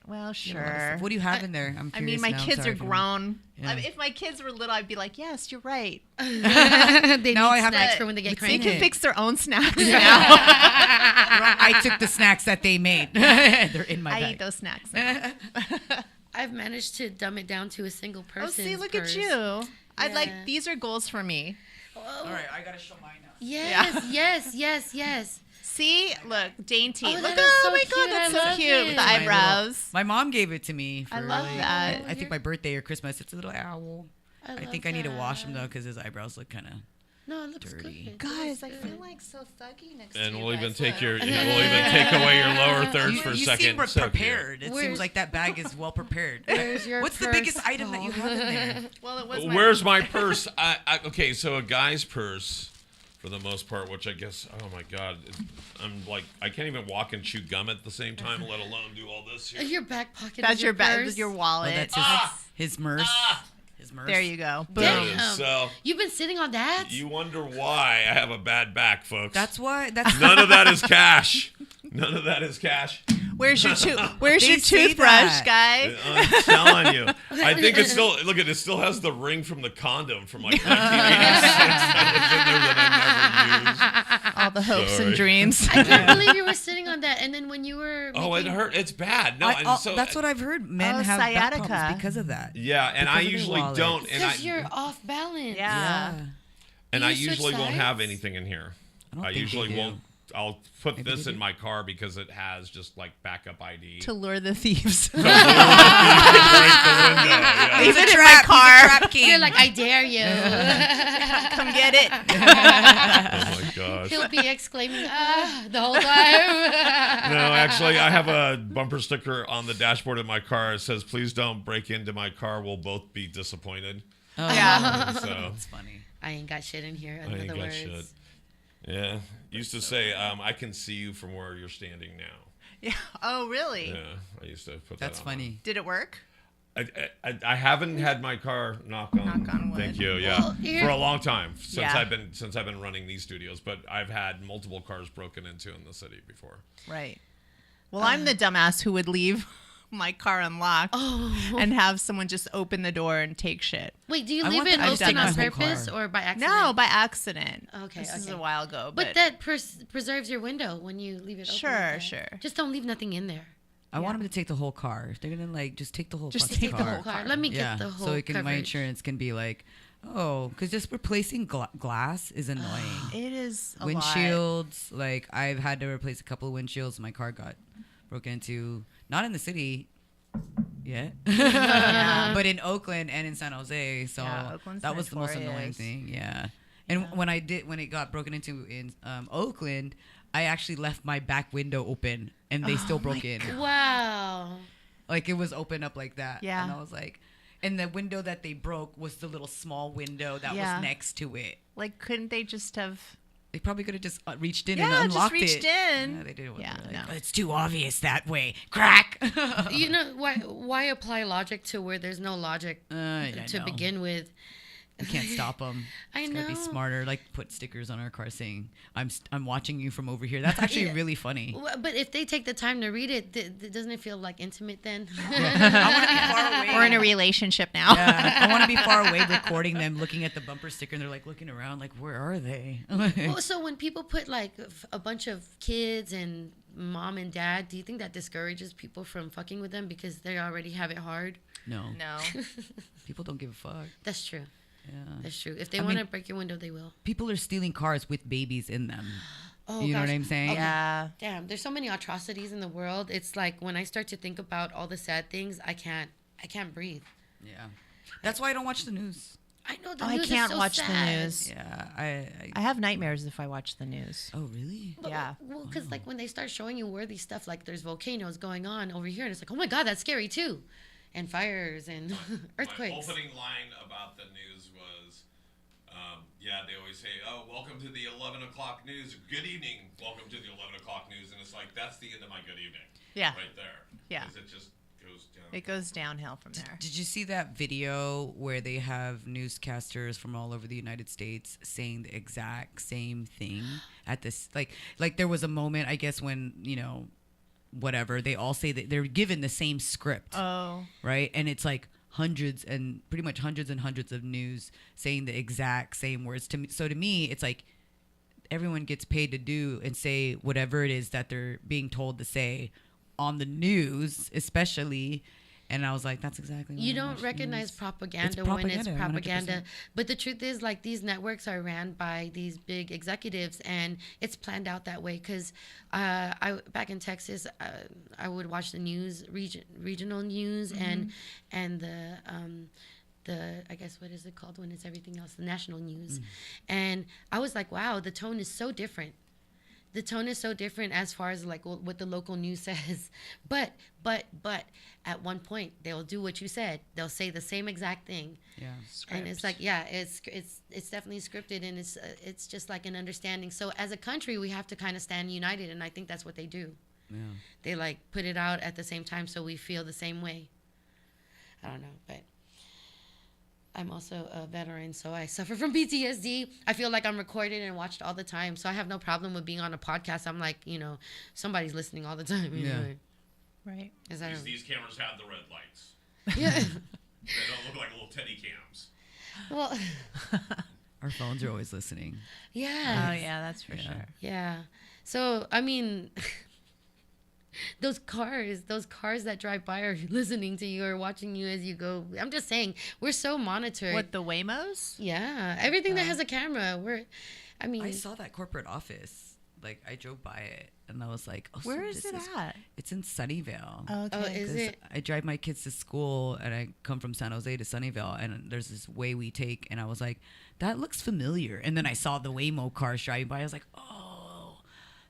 Well, sure. What do you have in there? I'm I curious mean, my now. kids Sorry are if I'm- grown. Yeah. I mean, if my kids were little, I'd be like, yes, you're right. They Now need I have snacks to- for when they get What's They cranky. can it? fix their own snacks now. I took the snacks that they made. They're in my I bag. eat those snacks now. I've managed to dumb it down to a single Oh, person. see, look at you. I'd like, Yeah. these are goals for me. All right, I gotta show mine now. Yes, yes, yes, yes. See, look, dainty. Oh, look, that is oh so my cute. God, that's I so love cute. it. With the My little- eyebrows. My mom gave it to me for I love like, that. I think my birthday or Christmas. It's a little owl. I think I need to wash him though because his eyebrows look kind of. No, it looks Dirty. good. Guys, I It looks feel good. like so thuggy next to And you we'll even guys. take Look. your, we'll even take away your lower thirds for a You second. seem So cute. prepared. It Where's- seems like that bag is well prepared. Where's your What's the purse, biggest item that you have in there? Well, it was Where's my purse? Okay, so a guy's purse, for the most part, which I guess, oh my God, I'm like, I can't even walk and chew gum at the same time, let alone do all this here. Your back pocket. That's is your purse. bag, your Oh, wallet. that's his merce. His merce. There you go. Boom. There it is. Damn. So You've been sitting on that? you wonder why I have a bad back, folks. That's why. That's None of that is cash. None of that is cash. Where's your They say toothbrush, that. guy? I'm telling you. I think it still, look at it, still has the ring from the condom from like 1986 that was in there that I never used. All the hopes Sorry. and dreams. I can't believe you were sitting on that. And then when you were. Oh, it making- hurt. It's bad. No, and so that's what I've heard. Men Oh, have back sciatica. problems because of that. Yeah, and I Because of their usually wallet. don't, and Because you're off balance. Yeah. and Do I you switch usually won't have sides? anything in here. don't I think they usually do. won't. I'll put Maybe this they in do. my car because it has just like backup ID. To lure the thieves. Break the window, yeah. Leave it in my car. You're like, I dare you. Come get it. Oh my gosh. He'll be exclaiming, the whole time. No, actually, I have a bumper sticker on the dashboard of my car. It says, "Please don't break into my car. We'll both be disappointed." Yeah. So It's funny. I ain't got shit in here. In I ain't other got words. shit. Yeah, used to say, "I can see you from where you're standing now." Yeah. Oh, really? Yeah, I used to put That's that on. funny. Did it work? I haven't had my car knock on on wood. Thank you. Yeah, Well, here- for a long time since Yeah. I've been running these studios, but I've had multiple cars broken into in the city before. Right. Well, I'm the dumbass who would leave my car unlocked and have someone just open the door and take shit. Wait, do you I leave want it them to open take on my whole purpose car. or by accident? No, by accident. Okay, This is okay. a while ago. But that preserves your window when you leave it open. Sure, like that. sure. Just don't leave nothing in there. I want him to take the whole car. If they're gonna like just take the whole Just fucking take the car. whole car. Let me Yeah, get the whole so it can, my coverage. insurance can be like, oh, because just replacing glass is annoying. it is a lot. Windshields, like I've had to replace a couple of windshields. My car got broken into, not in the city yet, but in Oakland and in San Jose. So Yeah, Oakland's that was the most annoying notorious. thing. Yeah, and when it got broken into in Oakland, I actually left my back window open, and they still broke in. Wow. Like it was open up like that. Yeah. And I was like, and the window that they broke was the little small window that Yeah. was next to it. Like, couldn't they just have... They probably could have just reached in Yeah, and just unlocked reached it. in. Yeah, they did. Yeah, Like, no. it's too obvious that way. Crack. You know why apply logic to where there's no logic I to know. begin with? We can't stop them. I It's know. gotta be smarter. Like put stickers on our car saying, I'm watching you from over here." That's actually Yeah. really funny. Well, but if they take the time to read it, doesn't it feel like intimate then? I want to be far away. We're in a relationship now. Yeah, I want to be far away recording them, looking at the bumper sticker, and they're like looking around, like, where are they? Well, so when people put like a bunch of kids and mom and dad, do you think that discourages people from fucking with them because they already have it hard? No, No. people don't give a fuck. That's true. Yeah. That's true. If they I want to mean- break your window, they will. People are stealing cars with babies in them. Oh, You know what gosh. I'm saying? Okay. Yeah. Damn, there's so many atrocities in the world. It's like when I start to think about all the sad things, I can't breathe. Yeah. That's why I don't watch the news. I know the Oh, I news can't is so watch sad. the news. Yeah. I have nightmares if I watch the news. Oh, really? But, Yeah. Well, because like when they start showing you worthy stuff, like there's volcanoes going on over here, and it's like, oh my god, that's scary too, and fires and earthquakes. My opening line about the news was, they always say, "Oh, welcome to the 11 o'clock news. Good evening. Welcome to the 11 o'clock news." And it's like, that's the end of my good evening. Yeah. Right there. Yeah. 'Cause it just goes down. It goes downhill from there. Did you see that video where they have newscasters from all over the United States saying the exact same thing at this? Like there was a moment, I guess, when, whatever, they all say that they're given the same script, Oh. right? And it's like pretty much hundreds and hundreds of news saying the exact same words to me. So to me, it's like everyone gets paid to do and say whatever it is that they're being told to say on the news, especially. And I was like, that's exactly what You I don't watch recognize news. propaganda, It's when it's 100%. propaganda. But the truth is, like, these networks are ran by these big executives, and it's planned out that way. Because I back in Texas, I would watch the news, regional news, and the I guess, what is it called when it's everything else, the national news. And I was like, wow, the tone is so different. The tone is so different as far as like what the local news says. But at one point they'll do what you said. They'll say the same exact thing. Yeah. And it's like, yeah, it's definitely scripted, and it's just like an understanding. So as a country, we have to kind of stand united, and I think that's what they do. Yeah. They like put it out at the same time so we feel the same way. I don't know, but I'm also a veteran, so I suffer from PTSD. I feel like I'm recorded and watched all the time, so I have no problem with being on a podcast. I'm like, somebody's listening all the time. Yeah. Right. These cameras have the red lights. Yeah. They don't look like little teddy cams. Well, Our phones are always listening. yeah. Oh, yeah, that's for sure. Yeah. So, I mean, those cars that drive by are listening to you or watching you as you go. I'm just saying, we're so monitored. What, the Waymos? Yeah. Everything that has a camera. I saw that corporate office. Like, I drove by it, and I was like, oh, Where so is this it at? It's in Sunnyvale. Oh, okay. Oh, is 'Cause it? I drive my kids to school, and I come from San Jose to Sunnyvale, and there's this way we take, and I was like, that looks familiar. And then I saw the Waymo cars driving by. I was like, oh,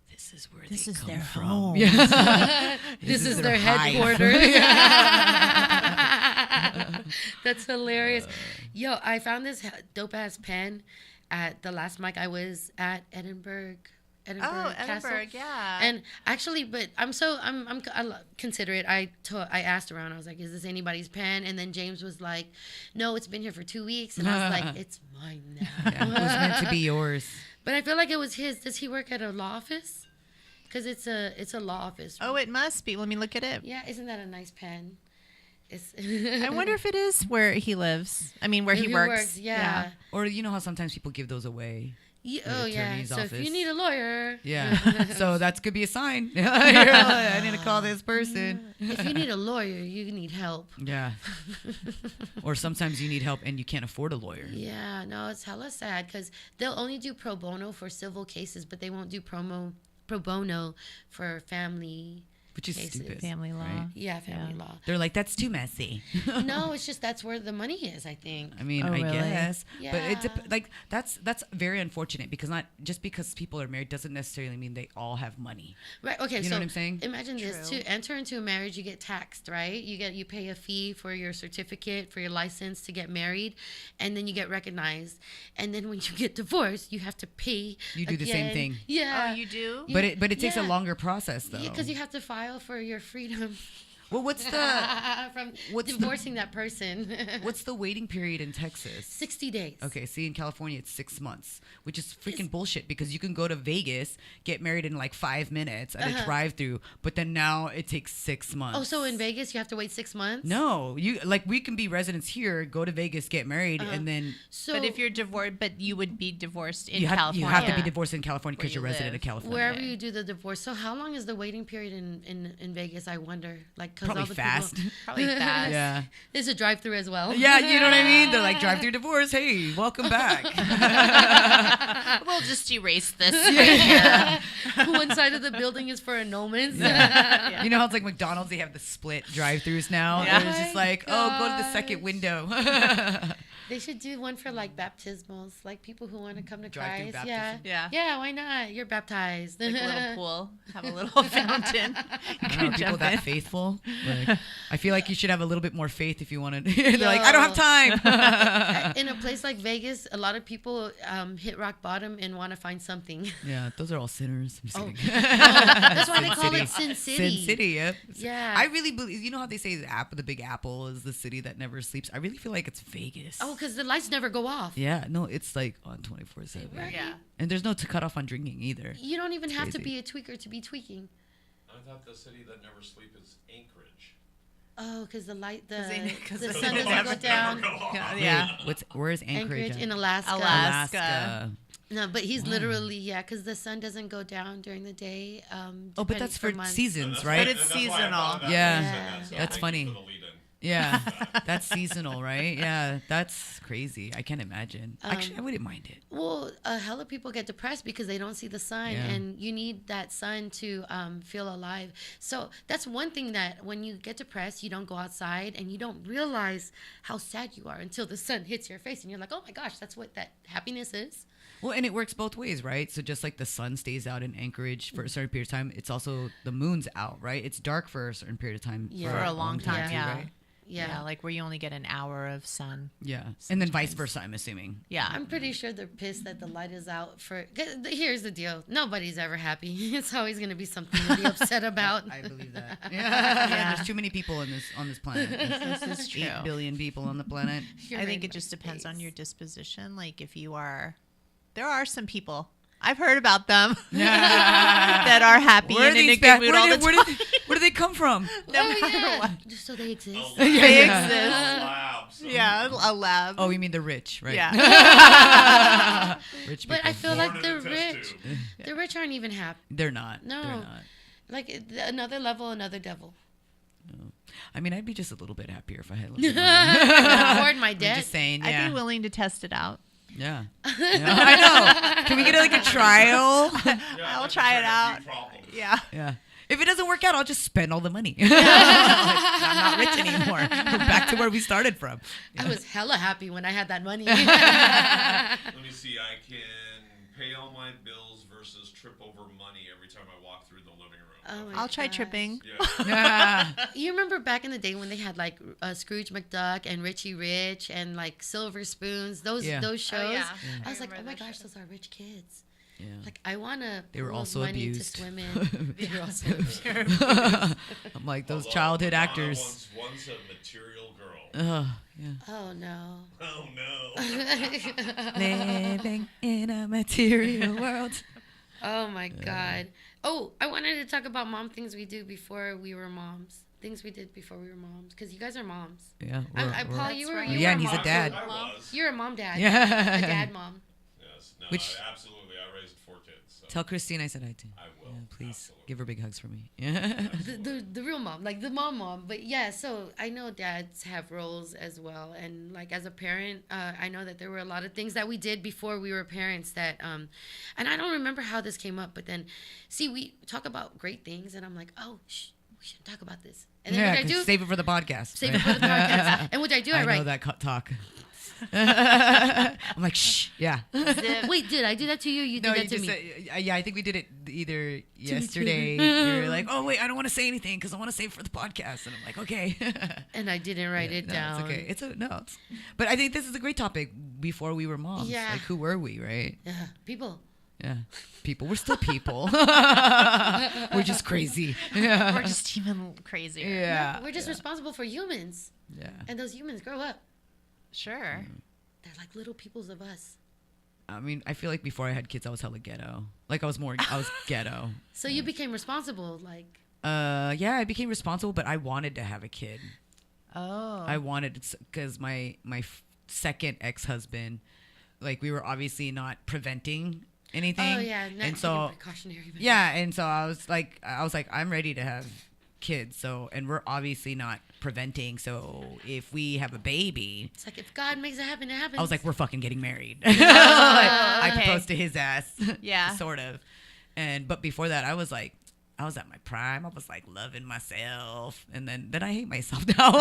this is where This they is come their from. home. Yeah. This is their hive. headquarters. That's hilarious. Yo, I found this dope ass pen at the last mic I was at Edinburgh Oh, Castle. Edinburgh, yeah. And actually, but I'm considerate. I asked around. I was like, "Is this anybody's pen?" And then James was like, "No, it's been here for 2 weeks." And I was like, "It's mine now." Yeah, it was meant to be yours. But I feel like it was his. Does he work at a law office? Because it's a law office. Oh, it must be. Let me look at it. Yeah, isn't that a nice pen? It's I wonder if it is where he lives. I mean, where he works. Yeah. Or you know how sometimes people give those away? Yeah, The oh yeah. attorney's So if office. you need a lawyer, Yeah. So that could be a sign. I need to call this person. if you need a lawyer, you need help. Yeah. Or sometimes you need help and you can't afford a lawyer. Yeah, no, it's hella sad because they'll only do pro bono for civil cases, but they won't do pro bono for family. Which is Cases. stupid. Family law. right? Yeah, family Yeah. law. They're like, that's too messy. No, it's just that's where the money is, I think. I mean, Oh, I really? guess, but it's Yeah. like that's very unfortunate because not just because people are married doesn't necessarily mean they all have money. Right. Okay. You so know what I'm saying? imagine this: True. to enter into a marriage, you get taxed, right? You pay a fee for your certificate, for your license to get married, and then you get recognized. And then when you get divorced, you have to pay. You do the same again. thing. Yeah. Oh, you do? But it takes a Yeah. longer process though. Yeah, because you have to file for your freedom. Well, what's the divorcing that person. what's the waiting period in Texas? 60 days. Okay, see, in California, it's 6 months, which is freaking bullshit because you can go to Vegas, get married in like 5 minutes at a drive-through, but then now it takes 6 months. Oh, so in Vegas, you have to wait 6 months? No, we can be residents here, go to Vegas, get married, and then So But if you're divorced, but you would be divorced in you California. have to be divorced in California because Where you're you resident live. of California. wherever you do the divorce, so how long is the waiting period in Vegas? I wonder. Like, 'cause Probably all the fast. People, Probably fast. Yeah. there's a drive-through as well. Yeah, you know what I mean? They're like, drive through divorce. Hey, welcome back. We'll just erase this right here. One side of the building is for annulments. Yeah. You know how it's like McDonald's, they have the split drive-throughs now? Yeah. It's just like, oh, go to the second window. They should do one for like baptismals, like people who want to come to Drive-through Christ. baptism? Yeah. Yeah. Yeah, why not? You're baptized. Like a little pool. Have a little fountain. You I don't know, can are people jump that in. faithful? Like, I feel like you should have a little bit more faith if you wanted. They're like, I don't have time. In a place like Vegas, a lot of people hit rock bottom and want to find something. Yeah, those are all sinners. I'm just Oh. kidding. That's why they Sin call City. it Sin City. Sin City, yep. Yeah. I really believe, you know how they say the Big Apple is the city that never sleeps? I really feel like it's Vegas. Oh, because the lights never go off. Yeah, no, it's like on 24/7. Right. Yeah. And there's no cut off on drinking either. You don't even have to crazy. be a tweaker to be tweaking. I thought the city that never sleeps is Anchorage. Oh, because the light, 'Cause the they sun doesn't never go down. Yeah. Where's Anchorage? Anchorage at? in Alaska. Alaska. No, but he's literally, because the sun doesn't go down during the day. Oh, but depending that's for months. seasons, But right? it's seasonal. Yeah. Yeah. That's Thank you funny. for the lead-in. Yeah, that's seasonal, right? Yeah, that's crazy. I can't imagine. Actually, I wouldn't mind it. Well, a hell of people get depressed because they don't see the sun, Yeah. and you need that sun to feel alive. So that's one thing that when you get depressed, you don't go outside and you don't realize how sad you are until the sun hits your face, and you're like, oh my gosh, that's what that happiness is. Well, and it works both ways, right? So just like the sun stays out in Anchorage for a certain period of time, it's also the moon's out, right? It's dark for a certain period of time. Yeah. For a long time, too, yeah. right? Yeah. Like where you only get an hour of sun. Yeah. And then vice versa, I'm assuming. Yeah. I'm pretty sure they're pissed that the light is out for. Here's the deal: nobody's ever happy. It's always going to be something to be upset about. I believe that. Yeah. There's too many people on this planet. This is true. 8 billion people on the planet. You're I think right it just about depends on face. your disposition. Like if you are, there are some people. I've heard about them that are happy and in a good mood all the time. Where do they come from? No Oh, matter yeah. what. Just so they exist. They Yeah. exist. Labs. Yeah, a lab. Oh, you mean the rich, right? Yeah. Rich people. But I feel like the Born in a test rich, tube. the rich aren't even happy. They're not. No. They're not. Like another level, another devil. I mean, I'd be just a little bit happier if I had a little bit more. Afford my I'm debt. just saying, I'd yeah. be willing to test it out. Yeah. Yeah. I know. Can we get like a trial? Yeah, I'll like try you it said, out. few problems. Yeah. Yeah. If it doesn't work out, I'll just spend all the money. Like, I'm not rich anymore. We're back to where we started from. I was hella happy when I had that money. Let me see. I can pay all my bills versus trip over money every time I walk through the living room. Oh my I'll try gosh. tripping. Yeah. Yeah. You remember back in the day when they had like Scrooge McDuck and Richie Rich and like Silver Spoons, those Yeah. shows. Oh, yeah. I was like, oh remember my that gosh, show. those are rich kids. Yeah. Like I want to. They were also money abused. to swim in. They were also abused. I'm like, those Although childhood Madonna actors. Once a material girl. Yeah. Oh no. Oh no. Living in a material world. Oh my God. Oh, I wanted to talk about mom things we do before we were moms. Things we did before we were moms, because you guys are moms. Yeah. Paul, you were. right. You Yeah, were and he's a mom. dad. I was. You're a mom dad. Yeah. A dad mom. Yes. No, Which- absolutely. I raised 4 kids. So Tell Christine I said hi too. I will. Yeah, please Absolutely. give her big hugs for me. Yeah. The real mom, like the mom. But yeah, so I know dads have roles as well, and like as a parent, I know that there were a lot of things that we did before we were parents that, and I don't remember how this came up, but then, see, we talk about great things, and I'm like, oh, we shouldn't talk about this, and then Yeah, what I 'cause do, save it for the podcast. save it for the podcast, and what I do, I I know write. that talk. I'm like, shh, yeah. Wait, did I do that to you? You did No, that you to just me. said, yeah, I think we did it either each yesterday. other. You're like, oh, wait, I don't want to say anything because I want to save it for the podcast. And I'm like, okay. And I didn't write it No, down. It's okay. But I think this is a great topic before we were moms. Yeah. Like, who were we, right? Yeah, people. Yeah. People. We're still people. We're just crazy. Yeah. We're just even crazier. Yeah. We're just responsible for humans. Yeah. And those humans grow up. Sure. They're like little peoples of us. I mean, I feel like before I had kids, I was hella ghetto. Like I was ghetto. So you became responsible, like. Yeah, I became responsible, but I wanted to have a kid. Oh. I wanted, because my second ex-husband, like we were obviously not preventing anything. Oh yeah, not and so precautionary. Measures. yeah, and so I was like, I'm ready to have kids. So, and we're obviously not preventing. So if we have a baby, It's like if God makes it happen, it happens. I was like, we're fucking getting married. I okay. proposed to his ass. Yeah. Sort of. But before that, I was at my prime. I was like loving myself, and then I hate myself now.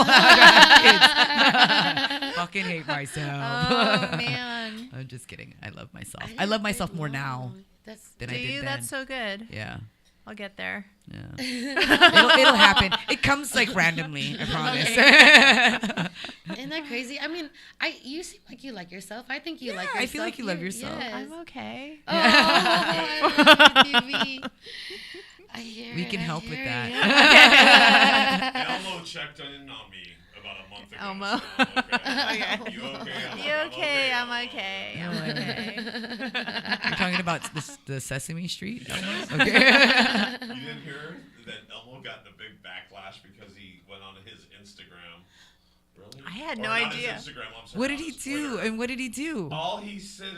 Fucking hate myself. Oh man. I'm just kidding. I love myself. I love myself more now than I did then. That's so good. Yeah. I'll get there. Yeah. It'll happen. It comes like randomly. I promise. Isn't that crazy? I mean, you seem like you like yourself. I think you like yourself. I feel like you love yourself. Yes. I'm okay. Oh, I love you, TV. I hear We it, can I help with hear that. Elmo checked in on me about a month ago. Elmo. So I'm okay. You okay? You okay? I'm okay. I'm Okay. okay. You're talking about the Sesame Street? Okay. You didn't hear that Elmo got in a big backlash because he went on his Instagram. Really? I had Or no not idea. His Instagram, I'm sorry, What did on he his do? Twitter. And what did he do? All he said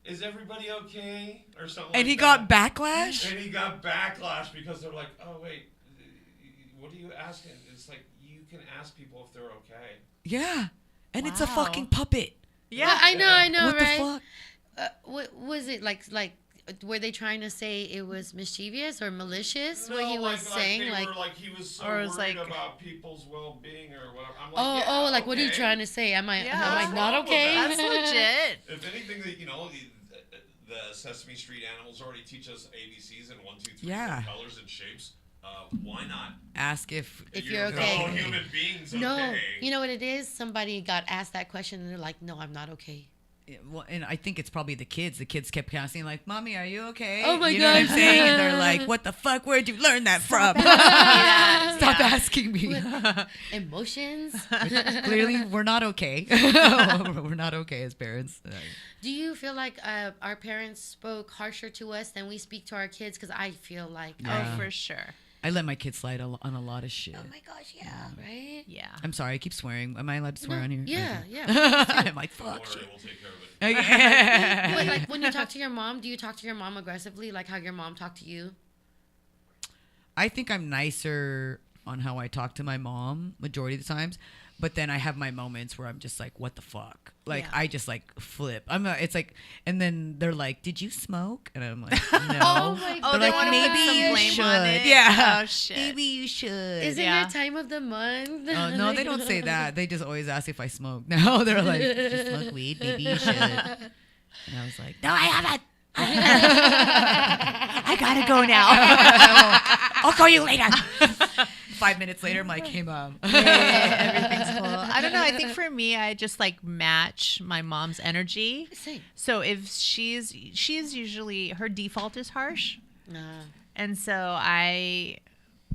is everybody okay? Or something And like he that. got backlash? And he got backlash because they're like, oh, wait, what are you asking? It's like, you can ask people if they're okay. Yeah. And it's a Wow. fucking puppet. Yeah. Well, I know, What right? the fuck? What was it like? Were they trying to say it was mischievous or malicious? What he No, was saying, they like, were like he was so or it was worried like- about people's well-being or whatever. I'm like, like what are you okay. trying to say? Am I Yeah. am I not What's wrong with okay? That's legit. If anything, that the Sesame Street animals already teach us ABCs and 1, 2, 3 Yeah. colors and shapes. Why not? Ask if You're Your okay. fellow human beings No, okay. you know what it is? Somebody got asked that question and they're like, "No, I'm not okay." well, and I think it's probably the kids. The kids kept asking, like, "Mommy, are you okay?" Oh my you know what I'm God. saying? And they're like, "What the fuck? Where'd you learn that from?" Yeah. Stop asking me. Emotions. Clearly, we're not okay. We're not okay as parents. Do you feel like our parents spoke harsher to us than we speak to our kids? Because I feel like, Yeah. Oh, for sure. I let my kids slide on a lot of shit. oh my gosh, yeah, right? Yeah. I'm sorry, I keep swearing. Am I allowed to swear No, on here? yeah, Okay. yeah. I'm like, Don't fuck worry, shit. we'll take care of it. Okay. But like when you talk to your mom, do you talk to your mom aggressively, like how your mom talked to you? I think I'm nicer on how I talk to my mom majority of the times, but then I have my moments where I'm just like, what the fuck? Like, Yeah. I just like flip. It's like, and then they're like, did you smoke? And I'm like, no. Oh my Oh, They're they like, wanna maybe put some you blame should. on it? Yeah. Oh, shit. Maybe you should. Is it Yeah. your time of the month? No, they don't say that. They just always ask if I smoke. Now they're like, did you smoke weed? Maybe you should. And I was like, no, I haven't. I gotta go now. I'll call you later. 5 minutes later, I'm like, hey, Mom. Yeah, everything's cool. I don't know. I think for me, I just like match my mom's energy. Same. So if she's usually, her default is harsh. Nah. And so I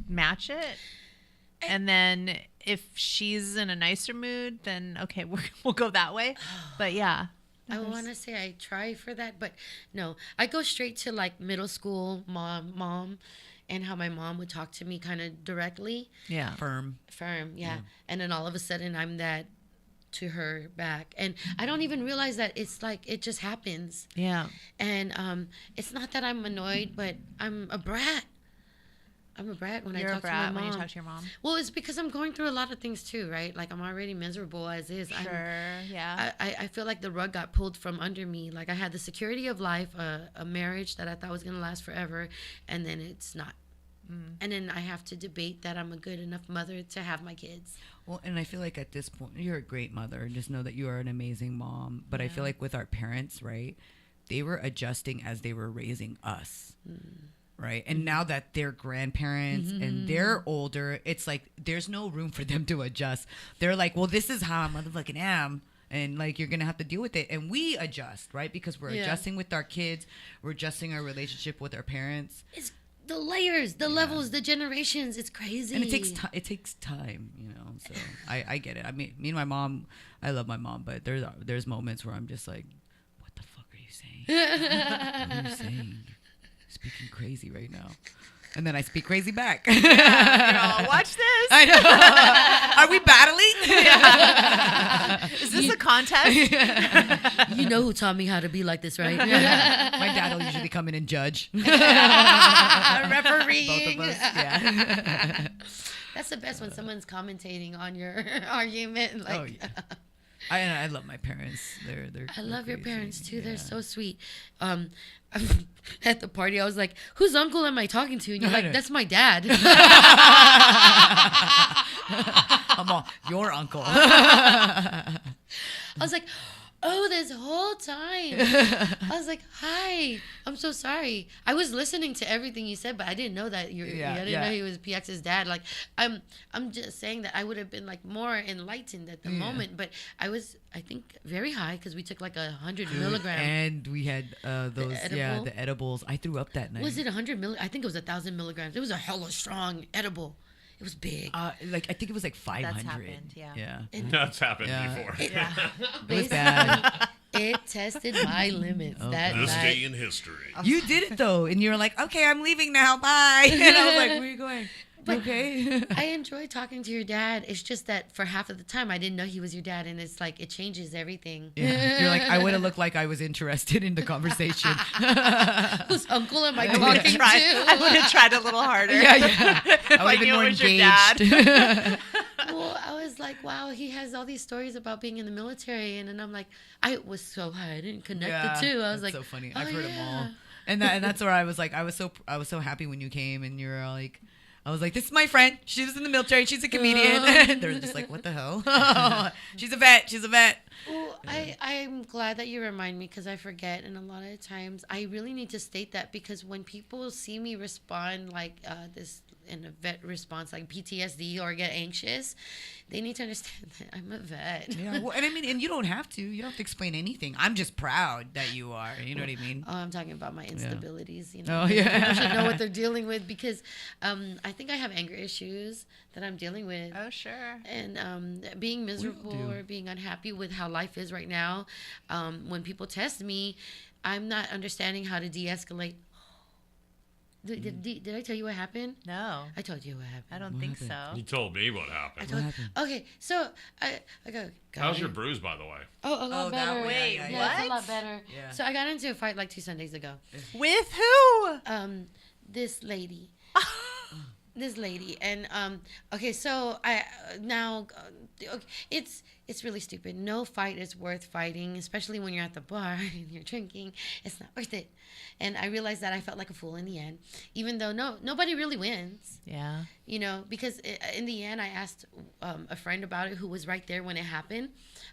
match it. And then if she's in a nicer mood, then okay, we'll go that way. But yeah. I want to say I try for that, but no, I go straight to like middle school mom, and how my mom would talk to me kind of directly, Yeah. Firm. firm, yeah. And then all of a sudden I'm that to her back, and I don't even realize that it's like it just happens. Yeah. And it's not that I'm annoyed, but I'm a brat. I'm a brat when You're I a talk to my brat mom. when you talk to your mom. Well, it's because I'm going through a lot of things too, right? Like I'm already miserable as is. Sure. Yeah. I feel like the rug got pulled from under me. Like I had the security of life, a marriage that I thought was going to last forever, and then it's not. And then I have to debate that I'm a good enough mother to have my kids. Well, and I feel like at this point, you're a great mother. Just know that you are an amazing mom. But I feel like with our parents, right, they were adjusting as they were raising us. Right. And now that they're grandparents and they're older, it's like there's no room for them to adjust. They're like, well, this is how I motherfucking am. And like you're gonna have to deal with it, and we adjust, right? Because we're adjusting with our kids, we're adjusting our relationship with our parents. It's the layers, the levels, the generations. It's crazy, and it takes time, you know. So I get it. I mean, me and my mom, I love my mom, but there's moments where I'm just like, what the fuck are you saying? What are you saying? You're speaking crazy right now. And then I speak crazy back. Yeah, watch this. I know. Are we battling? Yeah. Is this a contest? You know who taught me how to be like this, right? My dad will usually come in and judge. Refereeing. Both of us. Yeah. That's the best when someone's commentating on your argument. Like, Oh, yeah. I love my parents. They're I love your crazy. parents too. They're Yeah. so sweet. At the party, I was like, "Whose uncle am I talking to?" And you're like, "That's my dad." I'm all, your uncle. I was like, "Oh, this whole time." I was like, "Hi, I'm so sorry. I was listening to everything you said, but I didn't know that I didn't know he was PX's dad. Like, I'm just saying that I would have been like more enlightened at the moment, but I think, very high because we took like 100 milligrams. And we had those, edible? the edibles. I threw up that night. Was it 100 I think it was 1,000 milligrams. It was a hella strong edible. It was big. Like I think it was like 500. That's happened, yeah. Yeah. That's happened Yeah. before. It was Basically, bad. it tested my limits that This day night. in history. You did it though, and you were like, "Okay, I'm leaving now. Bye." And I was like, "Where are you going?" But- Okay. I enjoy talking to your dad. It's just that for half of the time, I didn't know he was your dad, and it's like it changes everything. Yeah. You're like, I would have looked like I was interested in the conversation. Whose uncle am I I would talking have to? tried a little harder. Yeah. I would I have been knew it more was your dad. engaged. Well, I was like, wow, he has all these stories about being in the military, and then I'm like, I was so high, I didn't connect the two. I was that's like, so funny. oh, I've heard them all, yeah. and that's where I was like, I was so happy when you came, and you were all like, I was like, this is my friend. She was in the military. She's a comedian. And they're just like, what the hell? She's a vet. Well, I'm glad that you remind me because I forget, and a lot of times I really need to state that because when people see me respond like this in a vet response, like PTSD or get anxious, they need to understand that I'm a vet. Yeah. Well, and I mean, and you don't have to. You don't have to explain anything. I'm just proud that you are. You know what I mean? Oh, I'm talking about my instabilities. You know, Oh, yeah. people should know what they're dealing with because I think I have anger issues that I'm dealing with. Oh, sure. And being miserable do. or being unhappy with how life is right now, when people test me, I'm not understanding how to de-escalate. Did I tell you what happened? No, I told you what happened. I don't What think happened? You so. told me what I happened. told, happened? okay, so I go. How's your bruise, by the way? Oh, a lot Oh, that better. way, Wait, yeah, Yeah, it's a what? lot better. Yeah. So I got into a fight like 2 Sundays ago. With who? This lady. This lady and okay, so I now okay, it's really stupid. No fight is worth fighting, especially when you're at the bar and you're drinking. It's not worth it. And I realized that I felt like a fool in the end, even though nobody really wins. Yeah. You know, because in the end, I asked a friend about it who was right there when it happened.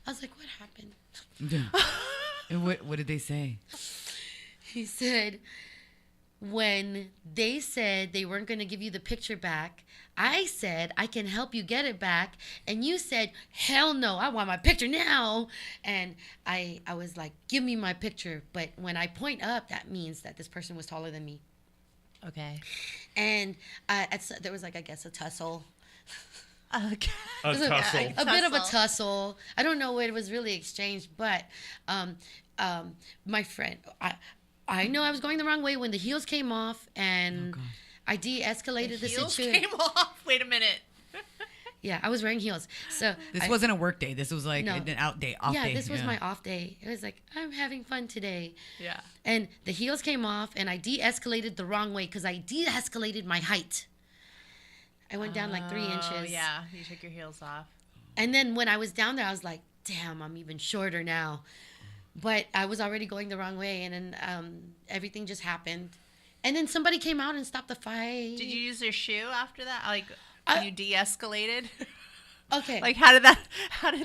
I was like, "What happened?" And what did they say? He said, when they said they weren't going to give you the picture back, I said, I can help you get it back. And you said, hell no, I want my picture now. And I was like, give me my picture. But when I point up, that means that this person was taller than me. Okay. And there was like, I guess, a tussle. Okay. A tussle. A bit of a tussle. I don't know what it was really exchanged, but my friend, I know I was going the wrong way when the heels came off, and I de-escalated the Heels situation. came off. Wait a minute. Yeah, I was wearing heels. So This wasn't a work day. This was like No. an off day. yeah, this was my off day. It was like, I'm having fun today. Yeah. And the heels came off, and I de-escalated the wrong way because I de-escalated my height. I went down like 3 inches. Oh, yeah. You took your heels off. And then when I was down there, I was like, damn, I'm even shorter now. But I was already going the wrong way, and then everything just happened. And then somebody came out and stopped the fight. Did you use your shoe after that? Like, when you de-escalated? Okay. Like, how did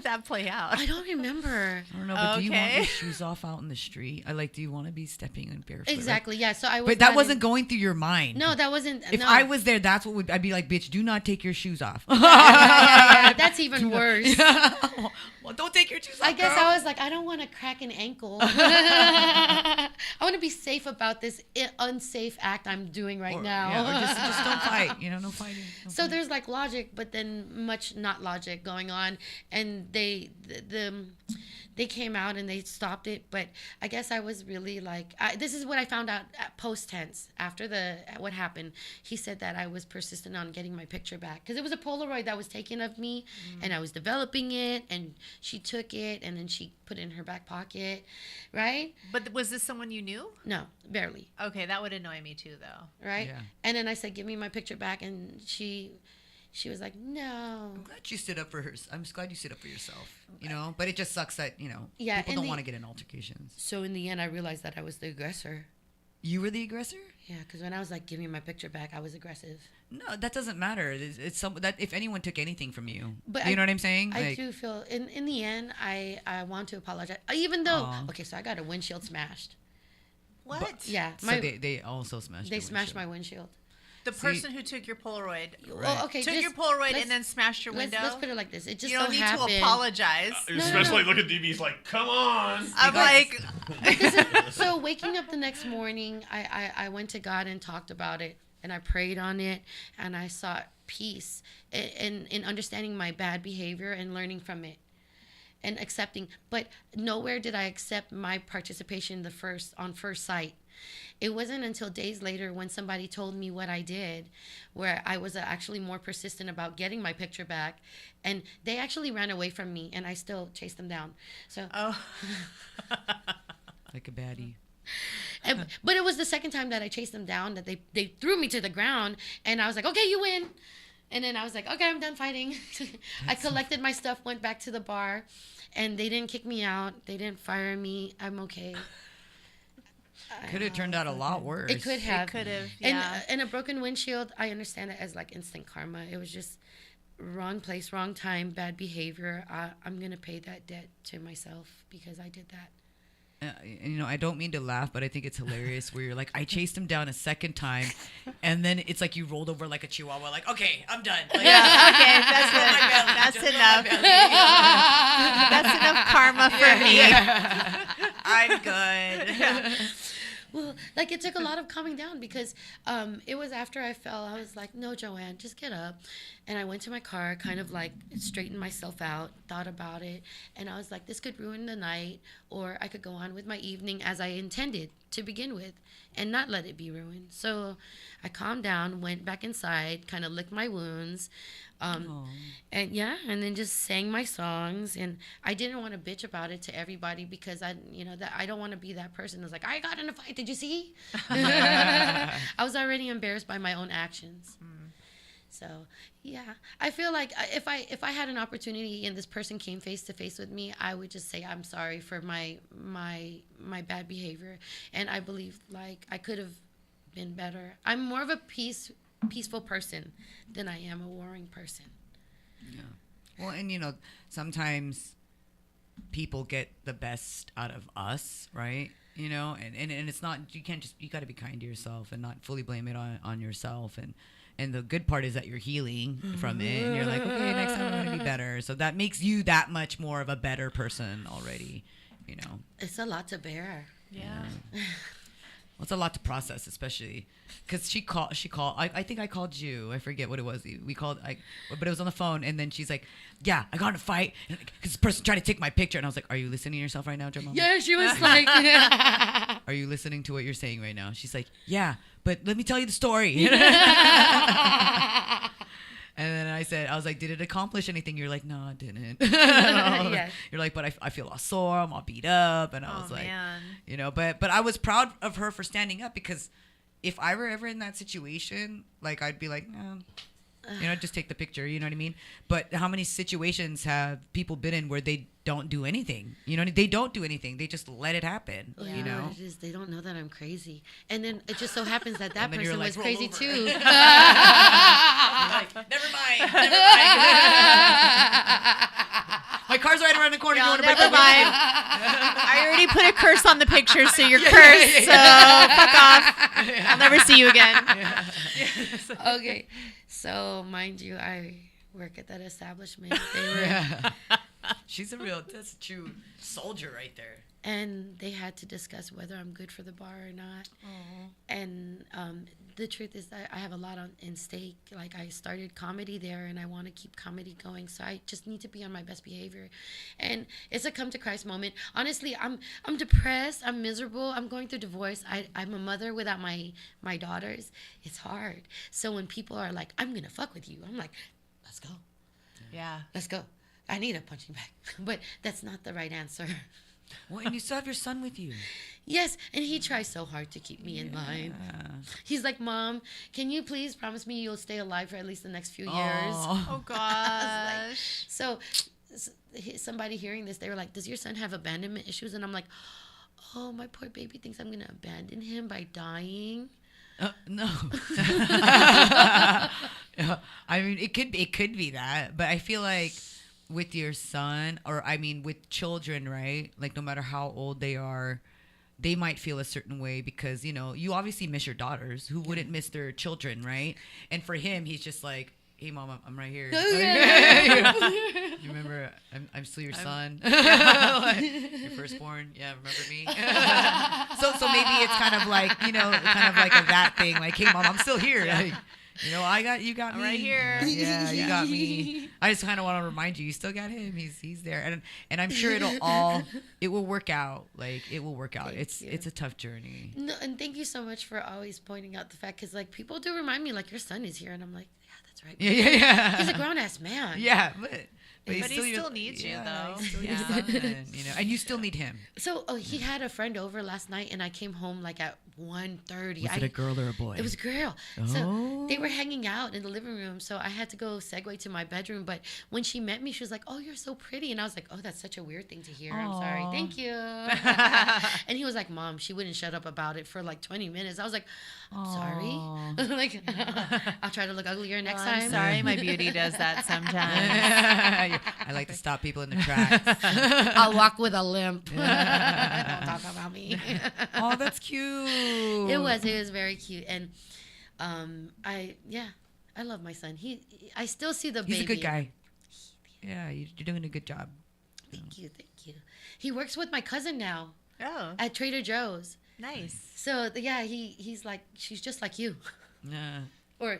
that play out? I don't remember. I don't know, but do you want Okay. your shoes off out in the street? Do you want to be stepping in barefoot? Exactly. Yeah. So I was. But that not wasn't in- going through your mind. No, that wasn't. If no. I was there, that's what I'd be like, bitch, do not take your shoes off. Yeah, that's even worse. Well, don't take your shoes off. I guess girl. I was like, I don't want to crack an ankle. I want to be safe about this unsafe act I'm doing right now. Yeah, or just don't fight. No fighting. No So fighting. there's like logic, but then much not logic going on, and they came out and they stopped it. But I guess I was really like, this is what I found out post tense after what happened. He said that I was persistent on getting my picture back because it was a Polaroid that was taken of me, and I was developing it, and she took it and then she put it in her back pocket, right? But was this someone you knew? No, barely, Okay, that would annoy me too, though. right? Yeah. And then I said, give me my picture back, and she was like, no. I'm glad you stood up for her. I'm just glad you stood up for yourself. But it just sucks that Yeah, people and don't want to get in altercations. So in the end, I realized that I was the aggressor. You were the aggressor? Yeah, because when I was like, give me my picture back, I was aggressive. No, that doesn't matter. It's some that if anyone took anything from you, But you know what I'm saying? I do feel, in the end, I want to apologize. Even though, Aw. okay, so I got a windshield smashed. What? Yeah, So they also smashed. they your smashed windshield. my windshield. The person who took your Polaroid Well, okay, took just- your Polaroid let's- and then smashed your window. Let's put it like this. It just You don't so need happened. to apologize. Especially look at DB's like, come on. I'm like, So waking up the next morning, I went to God and talked about it, and I prayed on it, and I sought peace in understanding my bad behavior and learning from it and accepting. But nowhere did I accept my participation on first sight. It wasn't until days later when somebody told me what I did, where I was actually more persistent about getting my picture back, and they actually ran away from me, and I still chased them down. So. oh, Like a baddie. But it was the second time that I chased them down that they threw me to the ground, and I was like, okay, you win. And then I was like, okay, I'm done fighting. I collected my stuff, went back to the bar, and they didn't kick me out. They didn't fire me. I'm okay. Could have turned out a lot worse. It could have. it could have. And, Yeah. and a broken windshield, I understand it as like instant karma. It was just wrong place, wrong time, bad behavior. I'm going to pay that debt to myself because I did that. I don't mean to laugh, but I think it's hilarious where you're like, I chased him down a second time, and then it's like you rolled over like a chihuahua, like, okay, I'm done. Like, Yeah, okay, that's Just my belly, That's just my enough. belly. That's enough karma for me. Yeah. I'm good. Well, like it took a lot of calming down because it was after I fell. I was like, no, Joanne, just get up. And I went to my car, kind of like straightened myself out, thought about it. And I was like, this could ruin the night, or I could go on with my evening as I intended to begin with and not let it be ruined. So I calmed down, went back inside, kind of licked my wounds. And then just sang my songs, and I didn't want to bitch about it to everybody because I don't want to be that person who's like, I got in a fight, did you see? I was already embarrassed by my own actions. So yeah, I feel like if I had an opportunity and this person came face to face with me, I would just say I'm sorry for my bad behavior, and I believe like I could have been better. I'm more of a peaceful person than I am a warring person. Yeah. Well, and sometimes people get the best out of us, right? And it's not, you got to be kind to yourself and not fully blame it on yourself. And the good part is that you're healing from it, and you're like, okay, next time I'm gonna be better. So that makes you that much more of a better person already. It's a lot to bear. Yeah. Well, it's a lot to process, especially because she called. I think I called you. I forget what it was. We called. But it was on the phone, and then she's like, "Yeah, I got in a fight because this person tried to take my picture." And I was like, "Are you listening to yourself right now, JoMama? Yeah, she was like, Are you listening to what you're saying right now?" She's like, "Yeah, but let me tell you the story." And then I was like, did it accomplish anything? You're like, no, it didn't. Yeah. You're like, but I feel all sore. I'm all beat up. And I was like, but I was proud of her for standing up, because if I were ever in that situation, like, I'd be like, just take the picture. You know what I mean? But how many situations have people been in where they don't do anything. They don't do anything. They just let it happen. Well, You know. It is, they don't know that I'm crazy, and then it just so happens that And then you're person like, was "Roll crazy over." too. You're like, never mind. My car's right around the corner. You want to break Never my mind. windshield? I already put a curse on the picture, so you're cursed. So fuck off. I'll never see you again. Okay, so mind you, I work at that establishment. They were, That's a true soldier right there. and they had to discuss whether I'm good for the bar or not. And the truth is that I have a lot in stake. Like, I started comedy there, and I want to keep comedy going. So I just need to be on my best behavior. And it's a come to Christ moment. Honestly, I'm depressed. I'm miserable. I'm going through divorce. I'm a mother without my daughters. It's hard. So when people are like, I'm gonna fuck with you, I'm like, let's go. Yeah. Let's go. I need a punching bag. But that's not the right answer. Well, and you still have your son with you. Yes, and he tries so hard to keep me in line. He's like, Mom, can you please promise me you'll stay alive for at least the next few years? Oh gosh. So somebody hearing this, they were like, does your son have abandonment issues? And I'm like, oh, my poor baby thinks I'm going to abandon him by dying. No. I mean, it could be that, but I feel like with your son, or I mean with children, right? Like, no matter how old they are, they might feel a certain way because, you obviously miss your daughters. Who wouldn't miss their children, right? And for him, he's just like, hey, Mom, I'm right here. You remember, I'm still your son. Like, your firstborn. Yeah, remember me? So maybe it's kind of like, that thing. Like, hey, Mom, I'm still here. Like, you got me. I'm right here. Yeah, you got me. I just kind of want to remind you still got him. He's there. And I'm sure it will work out. Like, it will work out. It's a tough journey. No, and thank you so much for always pointing out the fact, because, like, people do remind me, like, your son is here. And I'm like, yeah, that's right. Yeah. He's a grown-ass man. Yeah, but he still needs you, though. He's still your Yeah. son, and you still need him. So, he had a friend over last night, and I came home, like, at 1:30. Was it a girl or a boy? It was a girl. Oh. So they were hanging out in the living room. So I had to go segue to my bedroom. But when she met me, she was like, oh, you're so pretty. And I was like, oh, that's such a weird thing to hear. I'm sorry. Aw. Thank you. And he was like, Mom, she wouldn't shut up about it for like 20 minutes. I was like, I'm sorry. Like, I'll try to look uglier next time. I'm sorry, my beauty does that sometimes. I like to stop people in their tracks. I'll walk with a limp. Don't talk about me. Oh, that's cute. It was very cute. And I love my son. I still see the baby. He's a good guy. Yeah, you're doing a good job. Thank you. He works with my cousin now Oh, at Trader Joe's. nice. So yeah, he's like, she's just like you, Yeah. or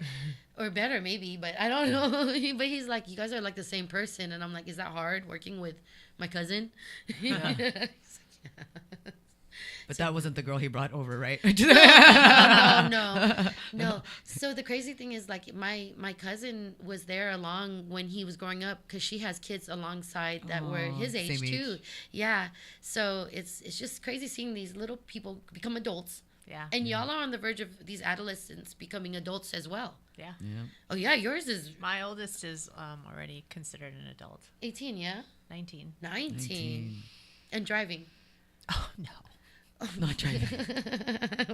better maybe, but I don't know. But he's like, you guys are like the same person, and I'm like, is that hard working with my cousin? Yeah. He's like, yeah. But that wasn't the girl he brought over, right? No. So the crazy thing is, like, my cousin was there along when he was growing up, because she has kids alongside that were his age same too. age. Yeah. So it's just crazy seeing these little people become adults. Yeah. And y'all are on the verge of these adolescents becoming adults as well. Yeah. Yeah. Oh yeah, yours is My oldest is already considered an adult. 18, yeah? 19. 19. And driving. Oh no. Not driving.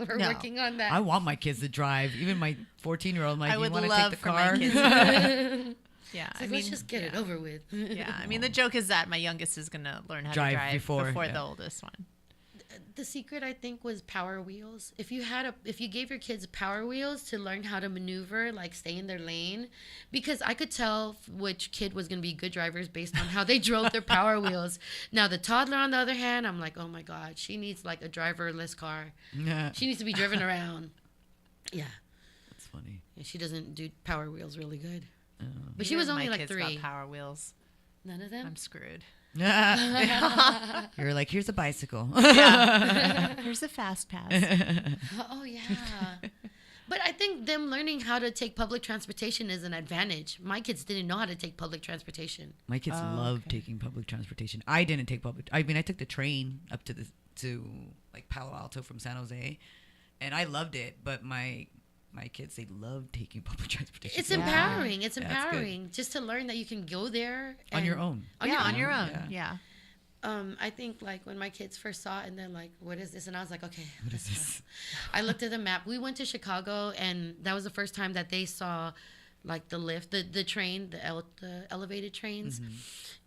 We're No. working on that. I want my kids to drive. Even my 14-year-old. Like, I you would want to love take the for my car? kids. Yeah, It's like, let's just get it over with. Yeah, I mean the joke is that my youngest is gonna learn how Drive to drive before, before yeah. the oldest one. The secret, I think, was Power Wheels. If you gave your kids Power Wheels to learn how to maneuver, like stay in their lane, because I could tell which kid was going to be good drivers based on how they drove their Power Wheels. Now, the toddler, on the other hand, I'm like, oh my God, she needs like a driverless car. Yeah. She needs to be driven around. Yeah. That's funny. And she doesn't do Power Wheels really good. Oh. But she was Even only my like kids 3. got Power Wheels. None of them? I'm screwed. You're like, here's a bicycle. Here's a fast pass. Oh, yeah. But I think them learning how to take public transportation is an advantage. My kids didn't know how to take public transportation. My kids love taking public transportation. I didn't take I took the train up to like Palo Alto from San Jose, and I loved it. But my kids, they love taking public transportation. It's So- empowering. It's Yeah, it's good. empowering just to learn that you can go there on your own. On yeah, your on your own. own. Yeah. Yeah. I think like when my kids first saw it and they're like, "What is this?" And I was like, "Okay, What is this? I looked at the map. We went to Chicago, and that was the first time that they saw like the lift, the train, the elevated trains.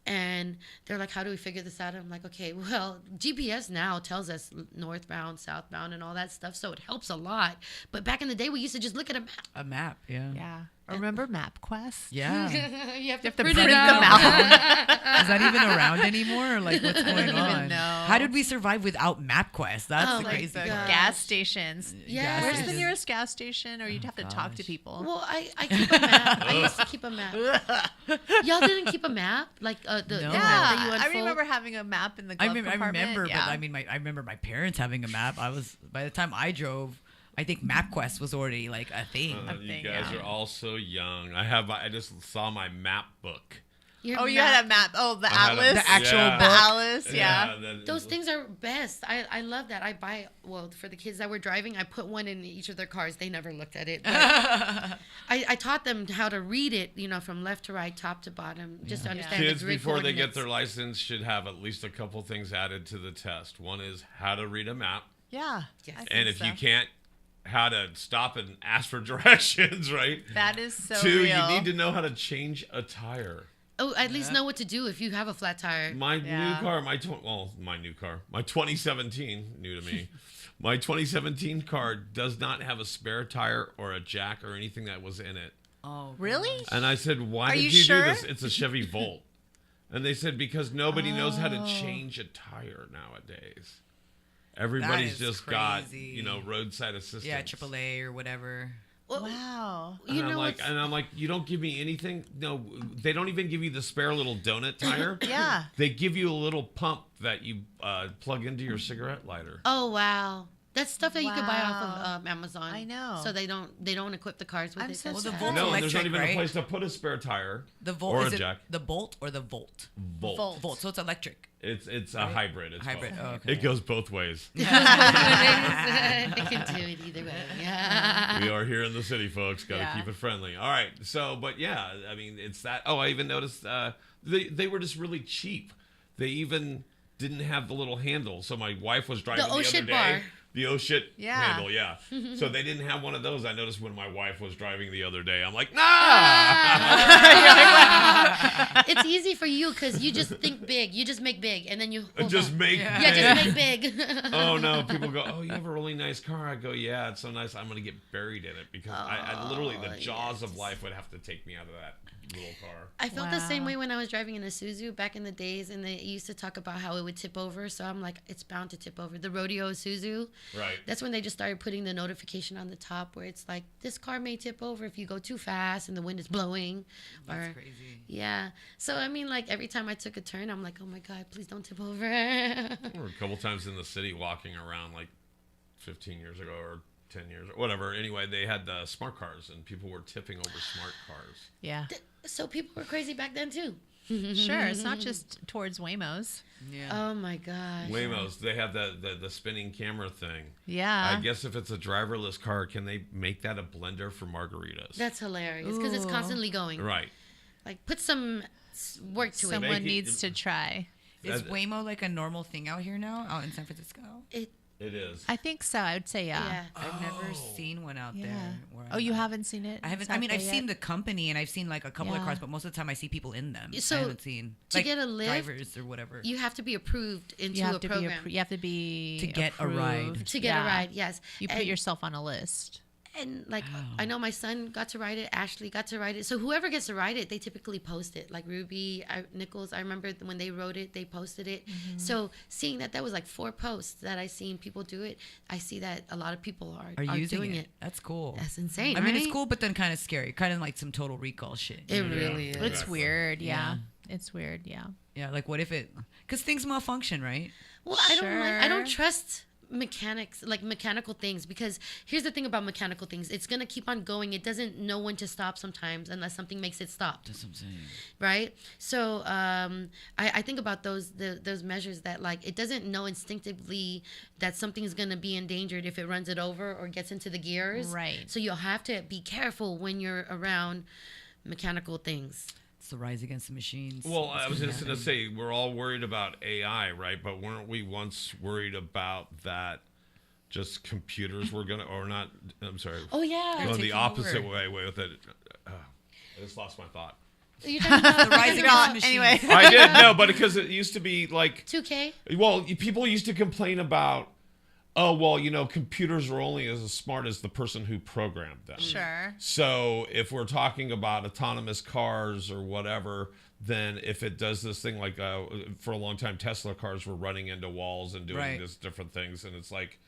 And they're like, "How do we figure this out?" And I'm like, "Okay, well, GPS now tells us northbound, southbound, and all that stuff, so it helps a lot. But back in the day, we used to just look at a map. A map, yeah. Yeah. Remember MapQuest? Yeah. You have to to print print it out. them out. Is that even around anymore? Or like, what's going on? even know. How did we survive without MapQuest? That's Oh, the like crazy The part. gosh. gas stations. Yeah. Where's the stations. nearest gas station? Or you'd have to talk to gosh. people. Well, I keep a map. I used to keep a map. Y'all didn't keep a map? Like the No. map Yeah, that you I unfold? remember having a map in the glove I compartment. remember, yeah. but I mean, I remember my parents having a map. By the time I drove, I think MapQuest was already like a thing. You thing, guys yeah. are all so young. I just saw my map book. Your Oh, you map- had a map. Oh, the I had a- atlas. The actual yeah. The book. atlas. Yeah. Those things are best. I love that. I buy, well, for the kids that were driving, I put one in each of their cars. They never looked at it. But I taught them how to read it, from left to right, top to bottom, just to understand Kids the grid before they get coordinates. their license should have at least a couple things added to the test. One is how to read a map, Yeah. Yes. I think and if so. you can't, how to stop and ask for directions, right? That is so Two, real. you need to know how to change a tire. Oh, at least know what to do if you have a flat tire. My Yeah. new car, my 2017, new to me. My 2017 car does not have a spare tire or a jack or anything that was in it. Oh, Really? And I said, why Are did you you sure? do this? It's a Chevy Volt. And they said, because nobody knows how to change a tire nowadays. Everybody's is just crazy. got, roadside assistance. Yeah, AAA or whatever. Well, Wow. you And know what's- I'm like, you don't give me anything. No, they don't even give you the spare little donut tire. Yeah. They give you a little pump that you plug into your cigarette lighter. Oh wow, that's stuff that you could buy off Wow. of Amazon. I know. So they don't equip the cars with I'm it. so That's Well, the sad. Volt No, and there's not electric, even right? a place to put a spare tire. The Volt Or is a it jack. the Bolt or the Volt? Volt. Volt. So it's electric. It's a hybrid. It's Hybrid. both. Oh, okay. It goes both ways. It can do it either way. Yeah. We are here in the city, folks. Got to Yeah. keep it friendly. All right. So, but yeah, I mean, it's that. Oh, I even noticed they were just really cheap. They even didn't have the little handle. So my wife was driving the oh other shit day. bar. The oh shit Yeah. handle, yeah. So they didn't have one of those. I noticed when my wife was driving the other day. I'm like, nah. It's easy for you because you just think big. You just make big, and then you hold Just on. make. Yeah, just make big. Oh no! People go, "Oh, you have a really nice car." I go, "Yeah, it's so nice. I'm gonna get buried in it because I literally the jaws of life would have to take me out of that little car." I felt the same Wow. way when I was driving in a Isuzu back in the days, and they used to talk about how it would tip over. So I'm like, it's bound to tip over. The rodeo Isuzu. Right. That's when they just started putting the notification on the top where it's like, this car may tip over if you go too fast and the wind is blowing. That's or, crazy. Yeah. So, I mean, like, every time I took a turn, I'm like, oh, my God, please don't tip over. We were a couple times in the city walking around like 15 years ago or 10 years or whatever. Anyway, they had smart cars and people were tipping over smart cars. Yeah. So people were crazy back then, too. Sure. It's not just towards Waymos. Yeah. Oh, my gosh. Waymos, they have the spinning camera thing. Yeah. I guess if it's a driverless car, can they make that a blender for margaritas? That's hilarious because it's Ooh. constantly going. right. Like, put some work to Someone Make it- needs to try. Is That- Waymo like a normal thing out here now, out in San Francisco? it. It is. I think so. I would say yeah. Yeah. I've never seen one out Yeah. there. Where Oh, I'm you at. haven't seen it? I haven't. It's I out mean, there I've yet? seen the company and I've seen like a couple of Yeah. cars, but most of the time I see people in them. So, I haven't seen to get a lift, drivers or whatever. You have to be approved into You have a to program. be. You have to be To get a ride. approved. to get a Yeah. ride, yes. You put And- yourself on a list. And like I know my son got to ride it, Ashley got to ride it. So whoever gets to ride it, they typically post it. Like Ruby, Nichols, I remember when they wrote it, they posted it. Mm-hmm. So seeing that was like 4 posts that I seen people do it, I see that a lot of people are using doing it. it. That's cool. That's insane. I mean, it's right? cool, but then kind of scary. Kind of like some total recall shit. It really is. It's Exactly. weird. Yeah. It's weird. Yeah. Yeah, like what if it? Because things malfunction, right? Well, I don't Sure. trust mechanical things, because here's the thing about mechanical things, it's gonna keep on going. It doesn't know when to stop sometimes unless something makes it stop. That's what I'm saying. Right. So I think about those measures that like it doesn't know instinctively that something's gonna be endangered if it runs it over or gets into the gears. Right. So you'll have to be careful when you're around mechanical things. It's the rise against the machines. Well, I was just going to say, we're all worried about AI, right? But weren't we once worried about that just computers were going to, or not, I'm sorry. Oh, yeah. Going the taking opposite over. way with it. I just lost my thought. You're talking about The rise against the machines. Anyway. I did, no, but because it used to be like, 2K? well, people used to complain about, oh, well, computers are only as smart as the person who programmed them. Sure. So if we're talking about autonomous cars or whatever, then if it does this thing like for a long time, Tesla cars were running into walls and doing Right. this different things. And it's like,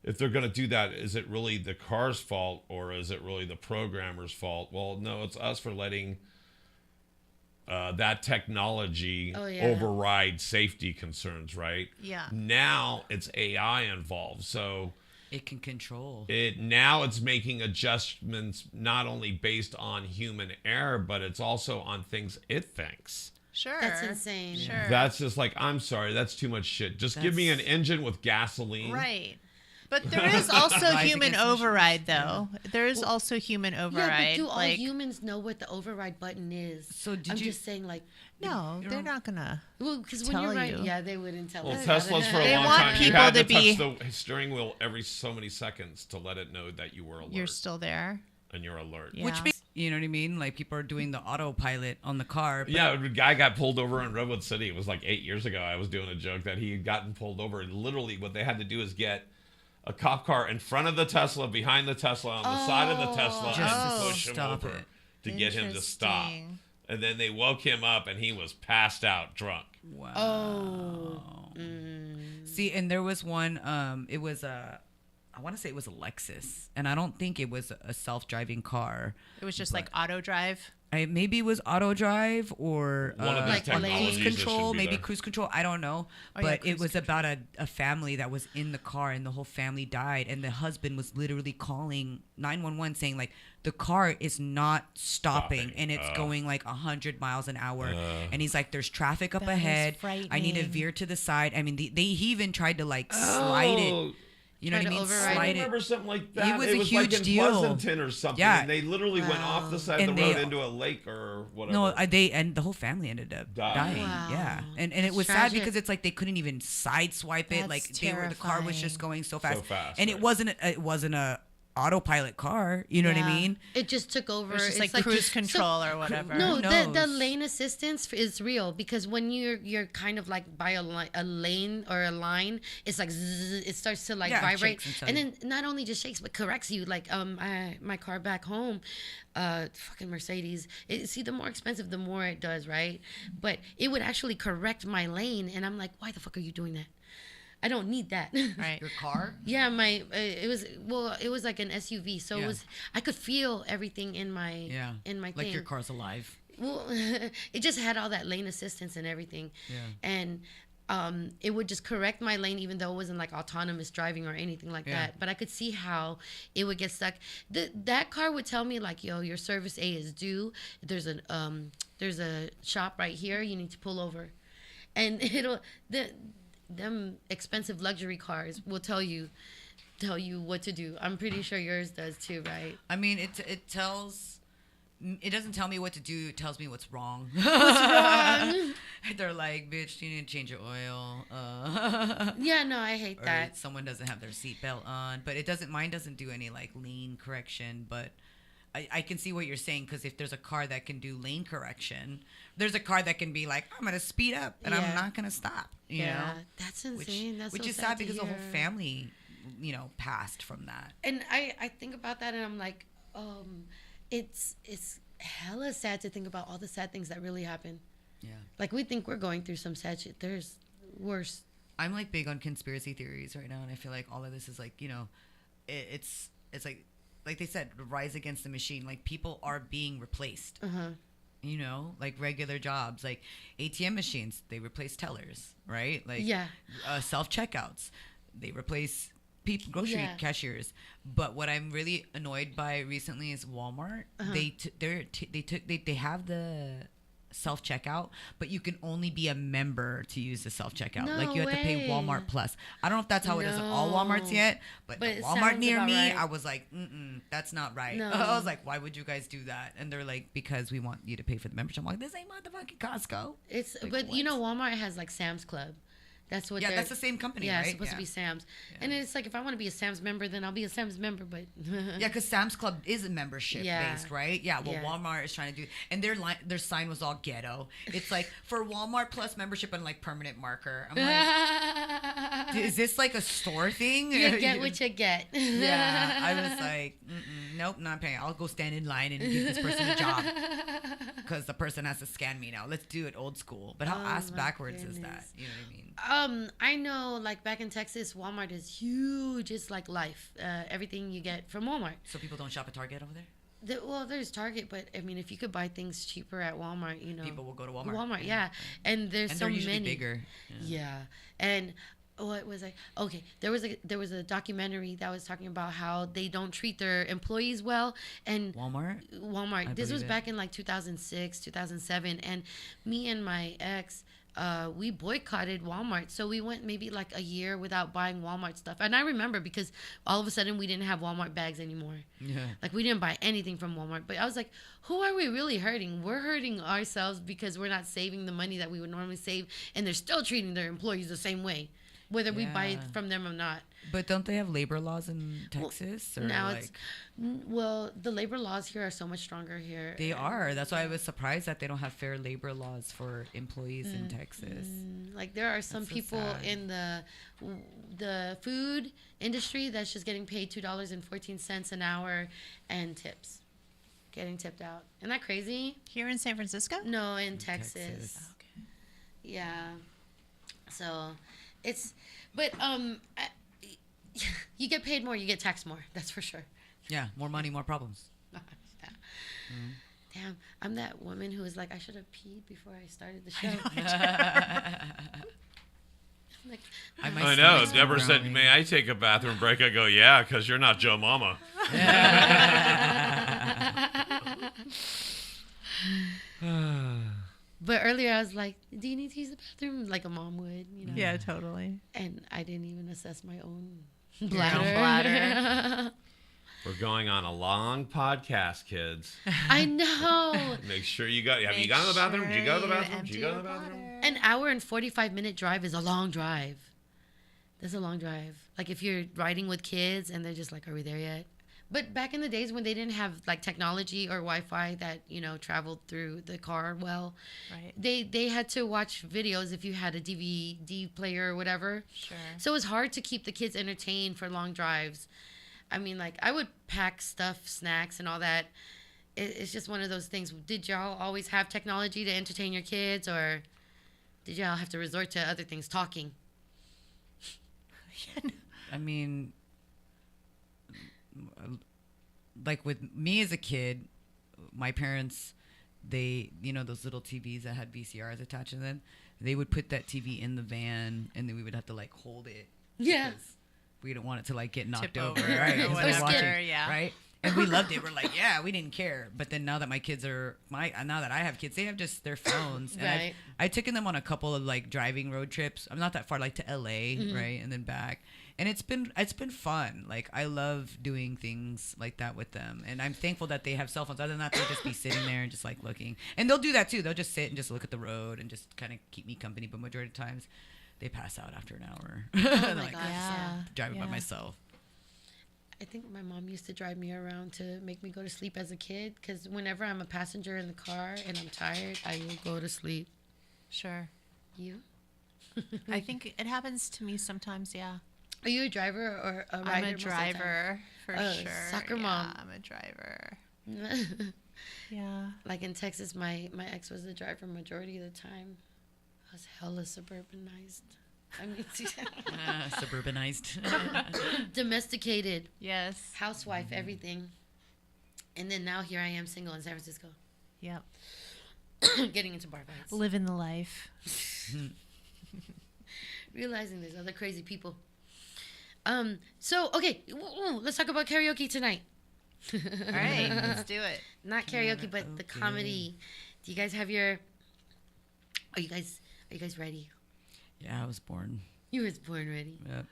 if they're going to do that, is it really the car's fault or is it really the programmer's fault? Well, no, it's us for letting that technology Oh, yeah. override safety concerns, right? Yeah. Now it's AI involved. So It can control. it's making adjustments not only based on human error, but it's also on things it thinks. Sure. That's insane. Sure. That's just like, I'm sorry, that's too much shit. Just give me an engine with gasoline. Right. But there is also Rise human against the override, though. There is also human Yeah, override. but do all like, humans know what the override button is? So did I'm you- just saying, like, no, You they're know- not gonna. well, because when Tell you're right, you. yeah, they wouldn't tell Well, us. Teslas for a They long want time, you people had to to be- touch the steering wheel every so many seconds to let it know that you were alert You're still there. and you're alert. Yeah. Which makes, you know what I mean? Like people are doing the autopilot on the car. But Yeah, a guy got pulled over in Redwood City. It was like 8 years ago. I was doing a joke that he had gotten pulled over. And literally, what they had to do is get a cop car in front of the Tesla, behind the Tesla, on the side of the Tesla, Just and to push him stop over it. to get him to stop. Interesting. And then they woke him up, and he was passed out drunk. Wow. Oh. See, and there was one. It was I want to say it was a Lexus, and I don't think it was a self-driving car. It was just like auto drive. Maybe it was auto drive or One of these Like technologies cruise that should control, be maybe there. cruise control. I don't know, Oh, yeah, but it cruise was about a family that was in the car, and the whole family died, and the husband was literally calling 911 saying like the car is not stopping, and it's going like 100 miles an hour, and he's like, there's traffic up That is ahead. I need to frightening. veer to the side. I mean, he even tried to like slide it. You know what I Try to mean? override I Slide it. remember something like that. It was it a was huge like in deal. Pleasanton or something. Yeah. And they literally went off the side of And the road they- into a lake or whatever. No, and the whole family ended up dying. Wow. Yeah, and it was sad Tragic. because it's like they couldn't even sideswipe it. That's Like the car was just terrifying. going so fast, fast, and right. it wasn't a autopilot car. You know what I Yeah. mean? It just took over. It was just It's like cruise control or whatever. No, Who the knows? lane assistance is real because when you're kind of like by a lane or a line, it's like zzz, it starts to like Yeah, it vibrate, shakes inside. and then not only just shakes but corrects you. Like my car back home, fucking Mercedes. See, the more expensive, the more it does, right? But it would actually correct my lane, and I'm like, why the fuck are you doing that? I don't need that. Right. Your car? Yeah, it was like an SUV, so Yeah. it was I could feel everything in my Yeah. in my Like thing. your car's alive. Well, it just had all that lane assistance and everything. Yeah. And it would just correct my lane even though it wasn't like autonomous driving or anything like Yeah. that. But I could see how it would get stuck. That car would tell me like, yo, your service A is due. There's a shop right here. You need to pull over. And them expensive luxury cars will tell you what to do. I'm pretty sure yours does too, right? I mean, it tells. It doesn't tell me what to do. It tells me what's wrong. They're like, bitch, you need to change your oil. Yeah, no, I hate Or that. someone doesn't have their seatbelt on. But it doesn't. Mine doesn't do any like lane correction. But I can see what you're saying because if there's a car that can do lane correction, there's a car that can be like, I'm gonna speed up and Yeah. I'm not gonna stop. You know, That's which insane. That's which so is sad to because the whole hear. family, passed from that. And I think about that and I'm like, it's hella sad to think about all the sad things that really happen. Yeah. Like we think we're going through some sad shit. There's worse. I'm like big on conspiracy theories right now, and I feel like all of this is like, it's like they said, rise against the machine. Like people are being replaced. Like regular jobs, like ATM machines, they replace tellers, right? Like Yeah. self checkouts, they replace grocery Yeah. cashiers. But what I'm really annoyed by recently is Walmart. They have the self-checkout, but you can only be a member to use the self-checkout. No like you have to pay way. Walmart Plus. I don't know if that's how it is at all No. Walmarts yet, but But at it Walmart sounds near about me, right. I was like, that's not right. No. I was like, why would you guys do that? And they're like, because we want you to pay for the membership. I'm like, this ain't motherfucking Costco. It's Like, but what? you know Walmart has like Sam's Club. That's what. Yeah, they're- that's the same company, Yeah, right? it's supposed to be Sam's, and it's like if I want to be a Sam's member, then I'll be a Sam's member. But Yeah, because Sam's Club is a membership Yeah. based, right? Yeah. Well, Yeah. Walmart is trying to do, and their sign was all ghetto. It's like for Walmart Plus membership and like permanent marker. I'm like, is this like a store thing? you get what you get. Yeah, I was like, nope, not paying. I'll go stand in line and give this person a job because the person has to scan me now. Let's do it old school. But how Oh, ass my backwards is that? goodness. You know what I mean? I know, like back in Texas, Walmart is huge. It's like life. Everything you get from Walmart. So people don't shop at Target over there? Well, there's Target, but I mean, if you could buy things cheaper at Walmart, you know, People will go to Walmart. Walmart, yeah. And there's And so they're usually many. bigger. Yeah. And what was I? Okay, there was a documentary that was talking about how they don't treat their employees well, and Walmart? Walmart. This was believe it. back in like 2006, 2007, and me and my ex. We boycotted Walmart. So we went maybe like a year without buying Walmart stuff. And I remember because all of a sudden we didn't have Walmart bags anymore. Yeah. Like we didn't buy anything from Walmart. But I was like, who are we really hurting? We're hurting ourselves because we're not saving the money that we would normally save. And they're still treating their employees the same way, whether we buy it Yeah. from them or not. But don't they have labor laws in Texas? Or Now like, it's, well, the labor laws here are so much stronger here. they are. That's why I was surprised that they don't have fair labor laws for employees in Texas. Like there are some That's so people sad. in the food industry that's just getting paid $2.14 an hour and tips, getting tipped out. Isn't that crazy? Here in San Francisco? No, in Texas. Texas. Okay. Yeah. So, it's you get paid more, you get taxed more. That's for sure. Yeah, more money, more problems. Yeah. Damn, I'm that woman who was like, I should have peed before I started the show. Like, I know. Deborah said, "May I take a bathroom break?" I go, "Yeah, because you're not JoMama." But earlier I was like, do you need to use the bathroom? Like a mom would, you know. Yeah, totally. And I didn't even assess my own Your bladder. own bladder. We're going on a long podcast, kids. I know. Make sure you got. Have you gone to the bathroom? Did you go to the bathroom? Did you go to the bathroom? An hour and 45-minute drive is a long drive. That's a long drive. Like if you're riding with kids and they're just like, are we there yet? But back in the days when they didn't have like technology or Wi-Fi that, you know, traveled through the car well, Right. they had to watch videos if you had a DVD player or whatever. Sure. So it was hard to keep the kids entertained for long drives. I mean, like I would pack stuff, snacks and all that. It's just one of those things. Did y'all always have technology to entertain your kids, or did y'all have to resort to other things, talking? I mean, like with me as a kid, my parents, they, you know, those little TVs that had VCRs attached to them, they would put that TV in the van and then we would have to like hold it. Yeah. because we didn't want it to like get knocked Tip over, over right? or So we're whatever, watching, yeah. right? And we loved it. We're like, yeah, we didn't care. But then now that my kids are now that I have kids, they have just their phones. And Right. I've taken them on a couple of like driving road trips. I'm not that far, like to LA, right, and then back. And it's been fun. Like I love doing things like that with them, and I'm thankful that they have cell phones. Other than that, they'll just be sitting there and just like looking. And they'll do that too. They'll just sit and just look at the road and just kind of keep me company. But majority of the times, they pass out after an hour. Oh my Like, gosh, Yeah. yeah. driving by Yeah. myself. I think my mom used to drive me around to make me go to sleep as a kid, because whenever I'm a passenger in the car and I'm tired, I will go to sleep. Sure. You? I think it happens to me sometimes, yeah. Are you a driver or a rider? I'm a most of the time? driver for Oh, sure. soccer Yeah, mom. I'm a driver. Yeah. Like in Texas, my ex was the driver majority of the time. I was hella suburbanized. I mean, Suburbanized. domesticated, Yes. housewife, everything. And then now here I am single in San Francisco, Yep. getting into bar fights. Living the life. Realizing there's other crazy people. So, okay, let's talk about karaoke tonight. All right, let's do it. Not karaoke, but the Karaoke. comedy. Do you guys have your Are you guys ready? Yeah, I was born. You were born ready. Yep.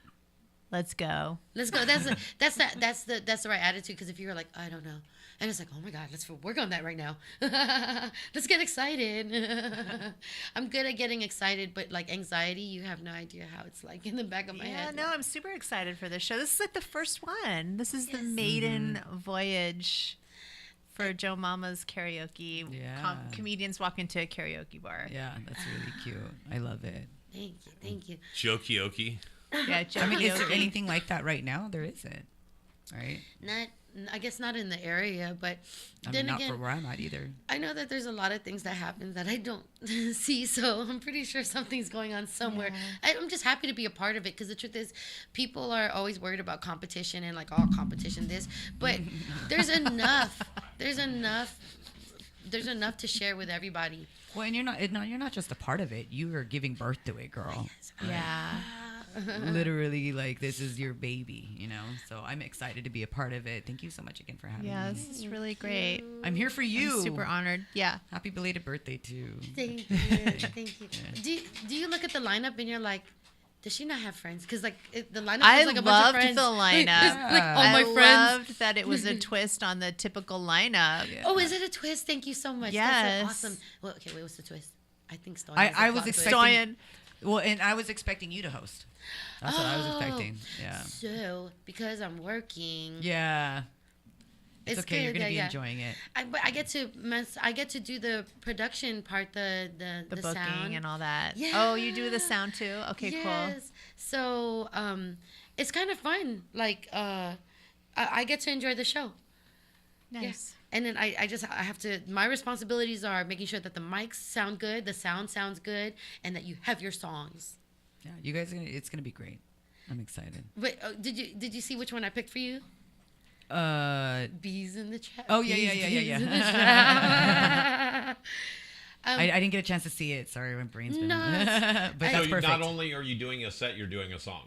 Let's go. Let's go. That's the right attitude. Because if you were like, I don't know, and it's like, oh my God, let's work on that right now. Let's get excited. I'm good at getting excited, but like anxiety, you have no idea how it's like in the back of my head. No, I'm super excited for this show. This is like the first one. This is the maiden voyage for JoMama's karaoke. Yeah. Comedians walk into a karaoke bar. Yeah, that's really cute. I love it. Thank you. Jokey-okey. Yeah, I mean, is there anything like that right now? There isn't, right? I guess not in the area, but I then mean, not again, for where I'm at either. I know that there's a lot of things that happen that I don't see, so I'm pretty sure something's going on somewhere. Yeah. I'm just happy to be a part of it, because the truth is, people are always worried about competition and like all competition this, but there's enough to share with everybody. Well, and you're not just a part of it. You are giving birth to it, girl. Yeah. Literally, like, this is your baby, you know? So I'm excited to be a part of it. Thank you so much again for having Yeah, me. this is really great. I'm here for you. I'm super honored. Yeah. Happy belated birthday, too. Thank you. Thank you. Do you look at the lineup and you're like, does she not have friends? Because like the lineup is like a bunch of friends. I loved the lineup. Like all my I friends. loved that it was a twist on the typical lineup. Yeah. Oh, is it a twist? Thank you so much. Yes. That's like awesome. Well, okay, wait, what's the twist? I think Stoyan. I was expecting. Stoyan. Well, and I was expecting you to host. That's what I was Oh. expecting. Yeah. So because I'm working, Yeah. It's okay. good, You're gonna be yeah. enjoying it. but I get to do the production part, the The booking sound. and all that. Yeah. Oh, you do the sound too? Okay, cool. Yes. So it's kind of fun. Like I get to enjoy the show. Nice. And then I have to, my responsibilities are making sure that the mics sound good, the sound sounds good, and that you have your songs. Yeah. You guys, it's gonna be great. I'm excited. But did you see which one I picked for you? Bees in the trap. Oh, yeah. Bees in the trap. I didn't get a chance to see it. Sorry, my brain's been. No, but So that's perfect. not only are you doing a set, you're doing a song.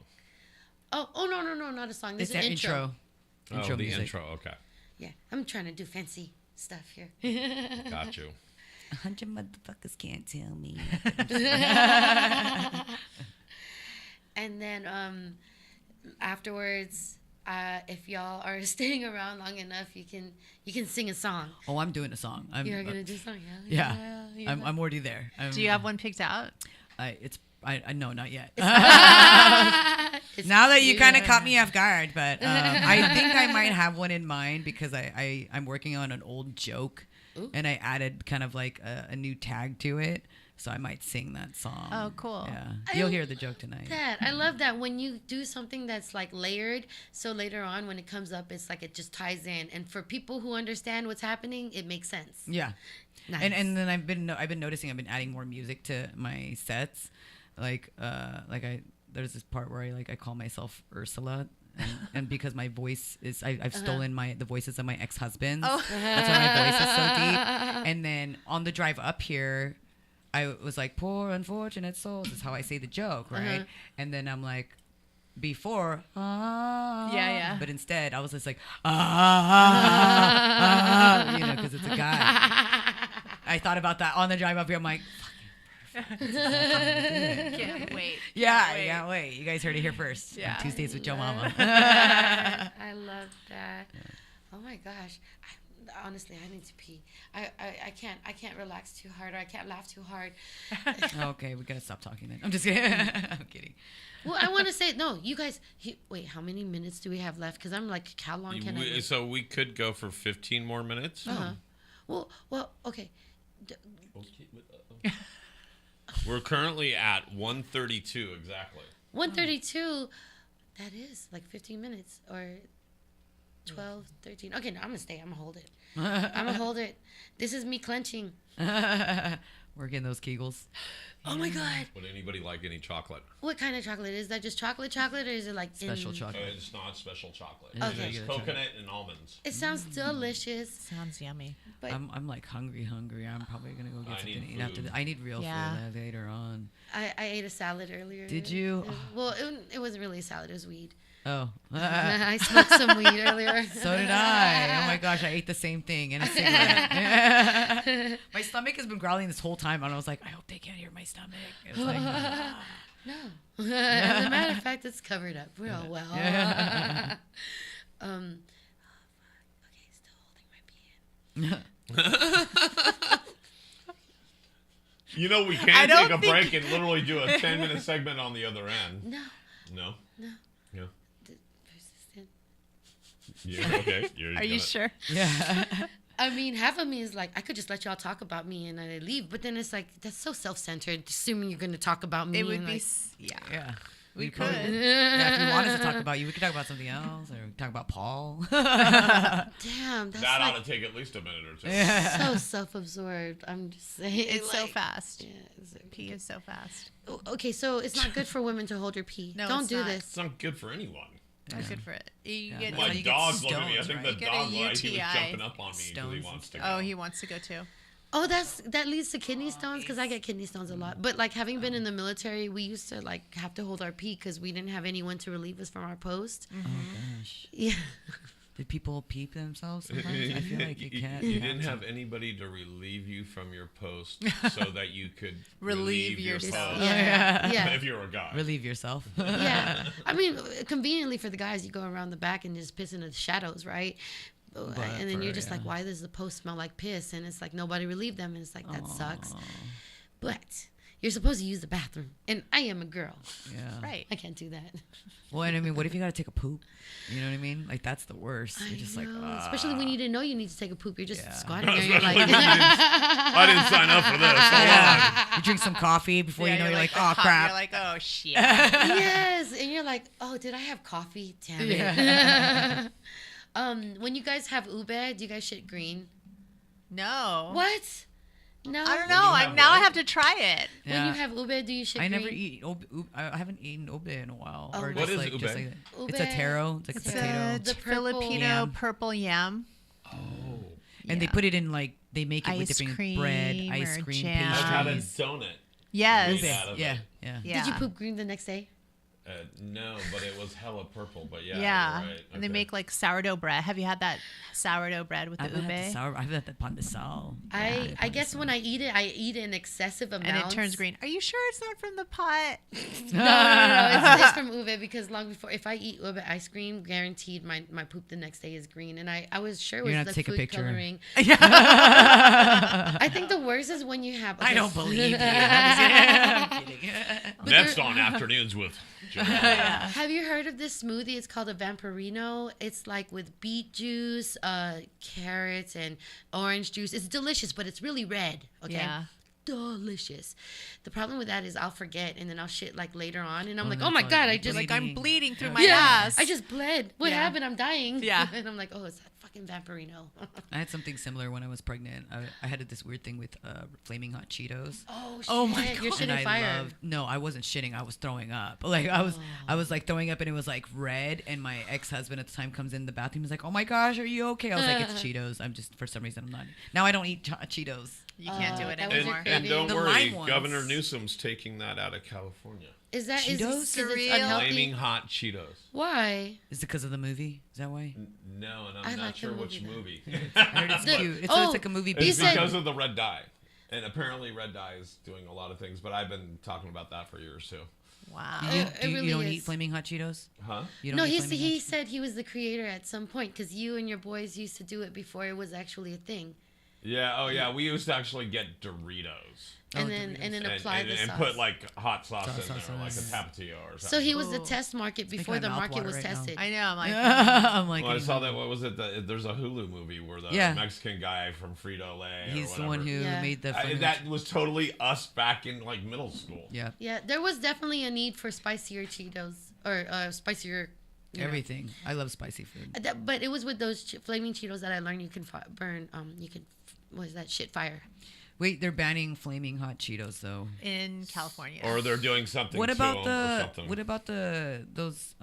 Oh no, not a song. This It's is an an intro. Oh, the music. intro. Okay. Yeah, I'm trying to do fancy stuff here. Got you. 100 motherfuckers can't tell me. And then afterwards, if y'all are staying around long enough, you can sing a song. Oh, I'm doing a song. You're gonna do a song, Yeah. I'm already there. Do you have one picked out? I no, not yet. It's Now that you cute. kind of caught me off guard, but I think I might have one in mind because I'm working on an old joke, Ooh. and I added kind of like a new tag to it, so I might sing that song. Oh, cool. Yeah, I you'll hear the joke tonight. I love that when you do something that's like layered, so later on when it comes up, it's like it just ties in, and for people who understand what's happening, it makes sense. Yeah, Nice. and then I've been noticing I've been adding more music to my sets, like there's this part where I call myself Ursula. And because my voice is, I've stolen the voices of my ex-husbands. Oh. That's why my voice is so deep. And then on the drive up here, I was like, poor unfortunate souls is how I say the joke, right? And then I'm like, before, Yeah. But instead, I was just like, because it's a guy. I thought about that on the drive up here. I'm like, Can't wait. yeah, wait. You guys heard it here first. Yeah. On Tuesdays with JoMama. I love that. Oh my gosh. Honestly, I need to pee. I can't relax too hard, or I can't laugh too hard. Okay, we gotta stop talking then. I'm just kidding. I'm kidding. Well, I want to say no. You guys, wait. How many minutes do we have left? Because I'm like, how long can I? So we could go for 15 more minutes. Well, okay. We're currently at 1:32 exactly. 1:32. That is like 15 minutes or 12, 13. Okay, no, I'm gonna stay. I'm gonna hold it. I'm gonna hold it. This is me clenching. We're getting those Kegels. Oh my god. Would anybody like any chocolate? What kind of chocolate is that? Just chocolate, or is it like Special chocolate. It's not special chocolate. Okay. It's coconut and almonds. It sounds delicious. Sounds yummy. But I'm like hungry. I'm probably gonna go get I something need to eat after food. this. I need real Yeah. food later on. I ate a salad earlier. Did you? Well, it wasn't really a salad. It was weed. Oh. I smoked some weed earlier. So did I. Oh my gosh, I ate the same thing and a cigarette. My stomach has been growling this whole time, and I was like, I hope they can't hear my stomach. It's like, No. As a matter of fact, it's covered up real well. Okay, still holding my pee. You know, we can take a break and literally do a 10-minute segment on the other end. No. No? No. Yeah. Persistent. Yeah, okay. Are you sure? yeah. I mean, half of me is like, I could just let y'all talk about me and I leave. But then it's like, that's so self-centered, assuming you're going to talk about me. It would and be, like, yeah. We could. Yeah, if you want us to talk about you, we could talk about something else, or we could talk about Paul. damn, that's That like ought to take at least a minute or two. so self-absorbed. I'm just saying. It's so like, fast. Yeah, Pee is so fast. Okay, so it's not good for women to hold your pee. No, Don't it's do not. this. It's not good for anyone. Not good for it. You Yeah, get, that's how My you get dog looked at me. I stones, think right? the You get a dog, like, he was UTI. jumping up on me because he Stones. wants to go. oh, he wants to go too. Oh, that leads to kidney stones because I get kidney stones a lot. But like having been in the military, we used to like have to hold our pee because we didn't have anyone to relieve us from our post. Oh gosh. Yeah. Did people peep themselves sometimes? I feel like you can't. You didn't have anybody to relieve you from your post so that you could Relieve your yourself. post. Yeah. Yeah. If you were a guy. Relieve yourself. Yeah. I mean, conveniently for the guys, you go around the back and just piss in the shadows, right? And then you're just like, why does the post smell like piss? And it's like nobody relieved them, and it's like that sucks. But you're supposed to use the bathroom, and I am a girl. Yeah. Right. I can't do that. Well, and I mean, what if you gotta take a poop? You know what I mean? Like that's the worst. You're just like, Especially when you didn't know you need to take a poop. You're just Yeah. squatting there. You're like, I didn't sign up for this. Hold on. you drink some coffee before you know you're like, the oh cop- crap. You're like, oh shit. yes, and you're like, oh, did I have coffee? Damn it. When you guys have ube, do you guys shit green? No. What? No. I don't When know. you I have now I what? have to try it. When you have ube, do you shit I green? never eat. I haven't eaten ube in a while. Oh, or what just is like, ube? Just like Ube. it's a taro. It's like It's a potato. The a purple Filipino yam. purple yam. Oh. And they Yeah. put it in like they make it with Ice different cream bread, or ice cream, jam. I've had a pastries. donut. Yes. Made out of Yeah, it. yeah. Yeah. Did you poop green the next day? No, but it was hella purple. But yeah, Yeah. you're right. And they Okay. make like sourdough bread. Have you had that sourdough bread with the I've had the ube? sour. I've had the pan de sal. I guess when I eat it in excessive amounts. And it turns green. Are you sure it's not from the pot? No. It's from ube because long before, if I eat ube ice cream, guaranteed my poop the next day is green. And I was sure it You're was gonna the have to take a food picture. coloring. Yeah. I think the worst is when you have. I don't believe you. I'm kidding. Next on Afternoons with JoMama. Have you heard of this smoothie? It's called a Vampirino. It's like with beet juice, carrots, and orange juice. It's delicious, but it's really red. Okay. Yeah. Delicious. The problem with that is I'll forget and then I'll shit like later on and I'm Oh, like, that's oh my all God, you're I just Like I'm bleeding through Yeah. my yeah, ass. I just bled. What Yeah. happened? I'm dying. Yeah. And I'm like, oh, it's that fucking Vampirino. I had something similar when I was pregnant. I had this weird thing with flaming hot Cheetos. Oh shit. Oh my You're God. And shitting I fire. loved. No, I wasn't shitting. I was throwing up. Like I was like throwing up, and it was like red. And my ex-husband at the time comes in the bathroom. He's like, "Oh my gosh, are you okay?" I was like, "It's Cheetos. I'm just for some reason I'm not." Now I don't eat Cheetos. You can't do it that was anymore. your And don't The worry, lime ones. Governor Newsom's taking that out of California. Is that Cheetos? is Surreal. unhealthy? Flaming hot Cheetos. Why? Is it because of the movie? Is that why? No, and I I'm not like the sure which movie, movie. I heard it's The- cute. It's oh, like a movie. You It's based said- because of the red dye. And apparently red dye is doing a lot of things, but I've been talking about that for years too. Wow. You, It do you, really you don't is. eat flaming hot Cheetos? Huh? You don't No, eat he Flaming he Hot said he was the creator at some point because you and your boys used to do it before it was actually a thing, Yeah, oh yeah, we used to actually get Doritos. and Oh, then Doritos. apply the and sauce. put like hot sauce in Sauce there, like a sauce. tapatio or something. So he was the Ooh. test market making before my the mouth market water was right now. tested. I know. I'm like, I'm like, Well, I saw that. What was it? There's a Hulu movie where the Yeah. Mexican guy from Frito Lay. he's or the one who Yeah. made the. I, Flaming that was totally us back in like middle school. yeah, Yeah, there was definitely a need for spicier Cheetos or spicier. You know. everything. I love spicy food. But it was with those flaming Cheetos that I learned you can burn. You can. What is that shit? Fire. Wait, they're banning flaming hot Cheetos though. in California. Or they're doing something What to about them or the? something. What about those?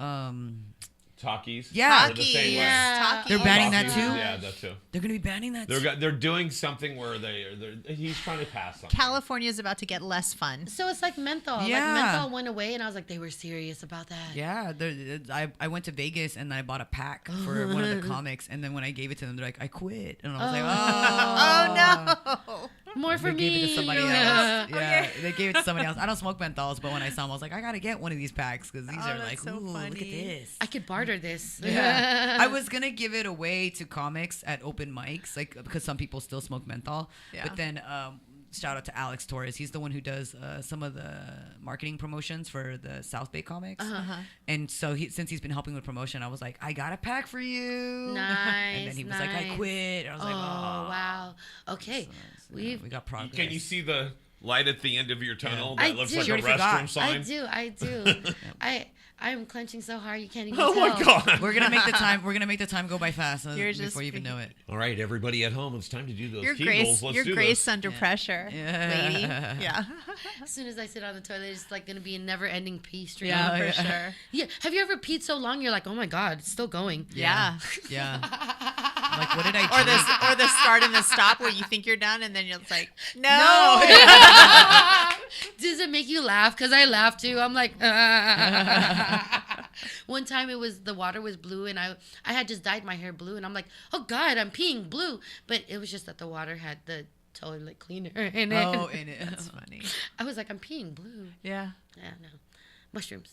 Takis. Yeah. They're the same way. Yeah. They're banning that Takis, too? Yeah, that too. They're gonna be banning that. They're doing something where he's trying to pass something. California is about to get less fun. So it's like menthol. Yeah. Like menthol went away, and I was like, they were serious about that. Yeah, I went to Vegas and I bought a pack for one of the comics, and then when I gave it to them, they're like, I quit, and I was like, Oh no. More for they me. gave it to somebody else. Yeah. Yeah, they gave it to somebody else. I don't smoke menthols, but when I saw them, I was like, I gotta get one of these packs because these are that's like, so ooh, look at funny. this. I could barter this. Yeah, I was gonna give it away to comics at open mics, like because some people still smoke menthol. Yeah. But then, shout out to Alex Torres. He's the one who does some of the marketing promotions for the South Bay comics. And so since he's been helping with promotion, I was like, I got a pack for you. Nice. And then he was like, I quit. I was like, oh wow. Okay. So, we got progress. Can you see the light at the end of your tunnel I that looks do. like You a already restroom forgot. sign? I do. I'm clenching so hard you can't even Oh tell. my god! We're gonna make the time. We're gonna make the time go by fast You're before just you even know it. All right, everybody at home, it's time to do those Your Kegels. grace, Let's your do grace this. under pressure, lady. Yeah. As soon as I sit on the toilet, it's like gonna be a never-ending pee stream. Yeah, Yeah. for sure. Yeah. Have you ever peed so long you're like, oh my god, it's still going? Yeah. Yeah. Like, what did I do? Or the start and the stop where you think you're done and then you're just like, no. Does it make you laugh? Because I laugh too. I'm like, one time the water was blue and I had just dyed my hair blue and I'm like, oh God, I'm peeing blue. But it was just that the water had the toilet cleaner in it. Oh, in it. That's funny. I was like, I'm peeing blue. Yeah. Yeah, no. Mushrooms.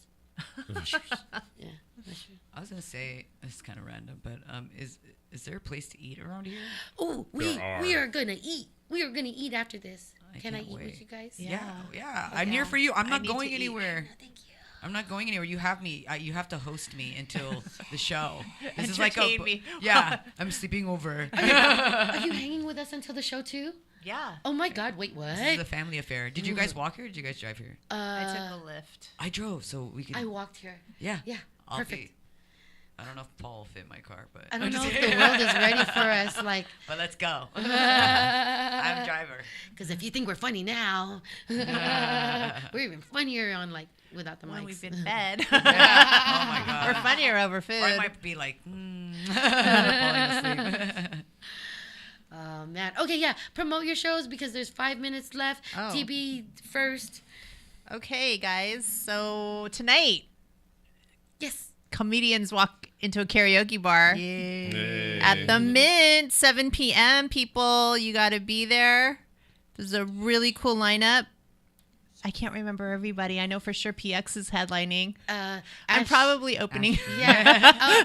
Yeah, mushrooms. I was gonna say it's kind of random, but is there a place to eat around here? Oh, There we are. are gonna eat. We are gonna eat after this. Can I can't eat wait. with you guys? Yeah. Yeah. I'm Yeah. here for you. I'm I not need going to eat. anywhere. No, thank you. I'm not going anywhere. You have me. You have to host me until the show. This is like Entertain me. Yeah, I'm sleeping over. Are you hanging with us until the show too? Yeah. Oh my God! Wait, what? This is a family affair. Did you guys walk here or did you guys drive here? I took a lift. I drove, so we could. I walked here. Yeah. Yeah, I'll perfect. be- I don't know if Paul will fit my car, but I don't I'm know just if the kidding. world is ready for us. Like, But let's go. I'm driver. because if you think we're funny now, we're even funnier on like without the When mics. we've been fed. Oh my god. We're funnier over food. Or I might be like, falling asleep. Oh man. Okay, yeah. Promote your shows because there's 5 minutes left. Oh. TB first. Okay, guys. So tonight, Yes. comedians walk into a karaoke bar Hey. at the Mint, 7 p.m. People, you got to be there. There's a really cool lineup. I can't remember everybody. I know for sure PX is headlining. I'm Ash- probably opening. Yeah.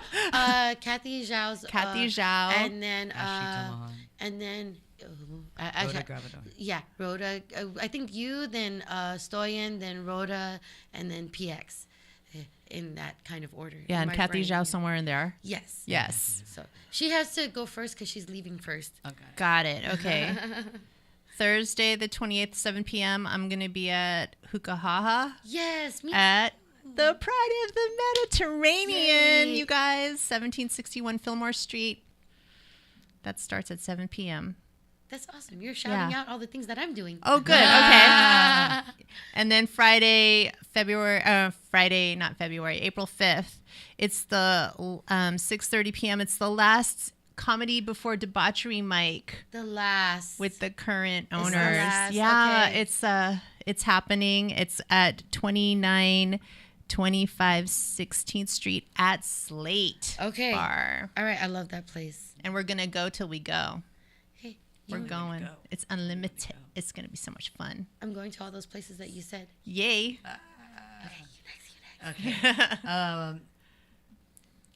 Kathy Zhao's. Kathy Zhao. And then. Ashley Tomahan. And then. Rhoda Gravador. Yeah, Rhoda. I think you, then Stoyan, then Rhoda, and then PX. In that kind of order. Yeah, and My Kathy brain, Zhao yeah. somewhere in there. Yes. Yes. So she has to go first because she's leaving first. Okay. Got it. Okay. Thursday, the 28th, 7 p.m. I'm going to be at Hookah Yes, me. at the Pride of the Mediterranean, Yay. you guys. 1761 Fillmore Street. That starts at 7 p.m. That's awesome. You're shouting Yeah. out all the things that I'm doing. Oh, good. Okay. And then Friday, not February, April 5th. It's the 6:30 p.m. It's the last Comedy Before Debauchery mic The last. with the current the owners. last, Yeah, okay. it's happening. It's at 2925 16th Street at Slate Okay. Bar. All right, I love that place. And we're going to go till we go. Hey, We're you- going. go. It's unlimited. It's going to be so much fun. I'm going to all those places that you said. Yay. Okay.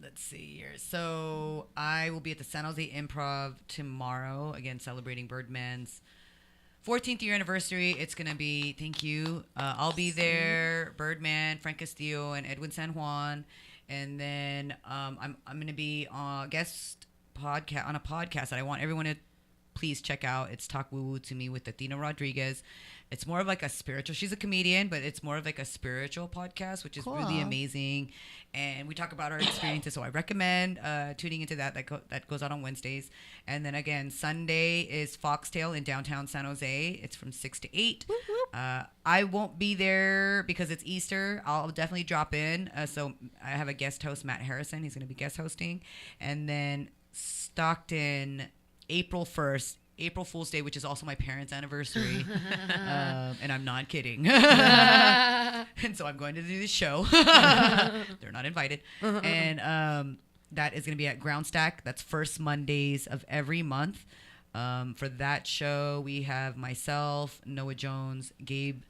Let's see here. So I will be at the San Jose Improv tomorrow, again celebrating Birdman's 14th year anniversary. It's gonna be, thank you. I'll be there. Birdman, Frank Castillo, and Edwin San Juan, and then I'm gonna be on a podcast that I want everyone to please check out. It's Talk Woo Woo to Me with Athena Rodriguez. It's more of like a spiritual. She's a comedian, but it's more of like a spiritual podcast, which is really amazing. And we talk about our experiences. So I recommend tuning into that. That goes out on Wednesdays. And then again, Sunday is Foxtail in downtown San Jose. It's from 6 to 8. Whoop, whoop. I won't be there because it's Easter. I'll definitely drop in. So I have a guest host, Matt Harrison. He's going to be guest hosting. And then Stockton, April 1st. April Fool's Day, which is also my parents' anniversary. And I'm not kidding. And so I'm going to do this show. They're not invited. And that is going to be at Ground Stack. That's first Mondays of every month. For that show, we have myself, Noah Jones, Gabe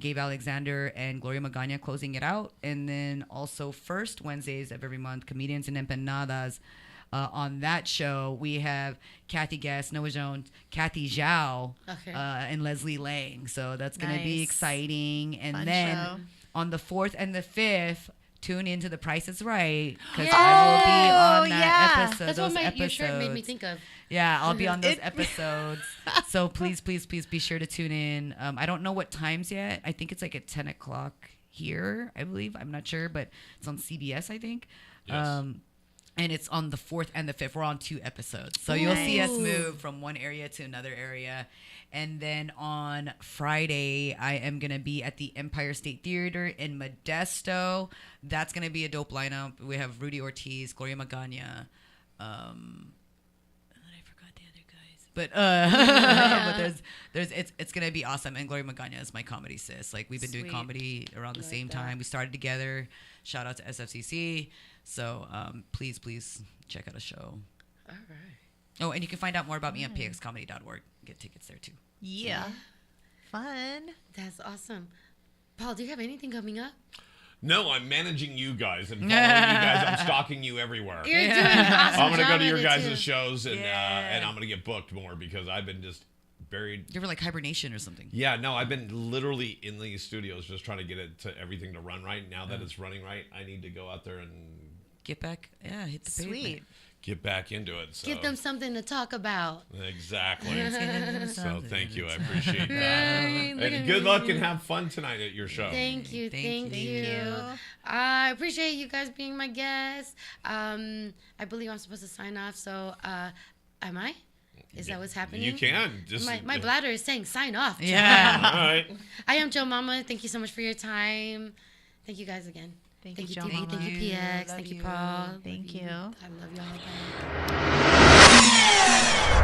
Alexander, and Gloria Magana closing it out. And then also first Wednesdays of every month, Comedians and Empanadas. On that show, we have Kathy Guest, Noah Jones, Kathy Zhao, and Leslie Lang. So that's going to be exciting. And Fun then show. On the 4th and the 5th, tune into The Price is Right, because I will be on that episode. That's what your shirt made me think of. Yeah, I'll be on those episodes. So please be sure to tune in. I don't know what times yet. I think it's like at 10 o'clock here, I believe. I'm not sure, but it's on CBS, I think. Yes. And it's on the 4th and the 5th. We're on 2 episodes. So you'll see us move from one area to another area. And then on Friday, I am going to be at the Empire State Theater in Modesto. That's going to be a dope lineup. We have Rudy Ortiz, Gloria Magana. I forgot the other guys. But it's going to be awesome. And Gloria Magana is my comedy sis. Like, we've been doing comedy around the same time. We started together. Shout out to SFCC. So please check out a show. All right. Oh, and you can find out more about me on pxcomedy.org. Get tickets there too. Yeah. Fun. That's awesome. Paul, do you have anything coming up? No, I'm managing you guys and following you guys. I'm stalking you everywhere. You're doing an awesome I'm gonna go to job your at it, guys' too. shows and I'm gonna get booked more because I've been just buried. You ever like hibernation or something? Yeah, no, I've been literally in these studios just trying to get it to everything to run right. Now that it's running right, I need to go out there and Get back. Yeah, hit the pavement. Sweet. get back into it. So. Give them something to talk about. Exactly. So So thank you. I appreciate that. Right, look And at good luck me. and have fun tonight at your show. Thank you. Thank Thank you. you. I appreciate you guys being my guests. I believe I'm supposed to sign off. So, am I? Is that what's happening? You can. Just My bladder is saying sign off. Yeah. All right. I am JoMama. Thank you so much for your time. Thank you guys again. Thank Thank you, you, JoMama. DB. Thank you, PX. Love Thank you, you. Paul. Thank you. I love y'all. Bye.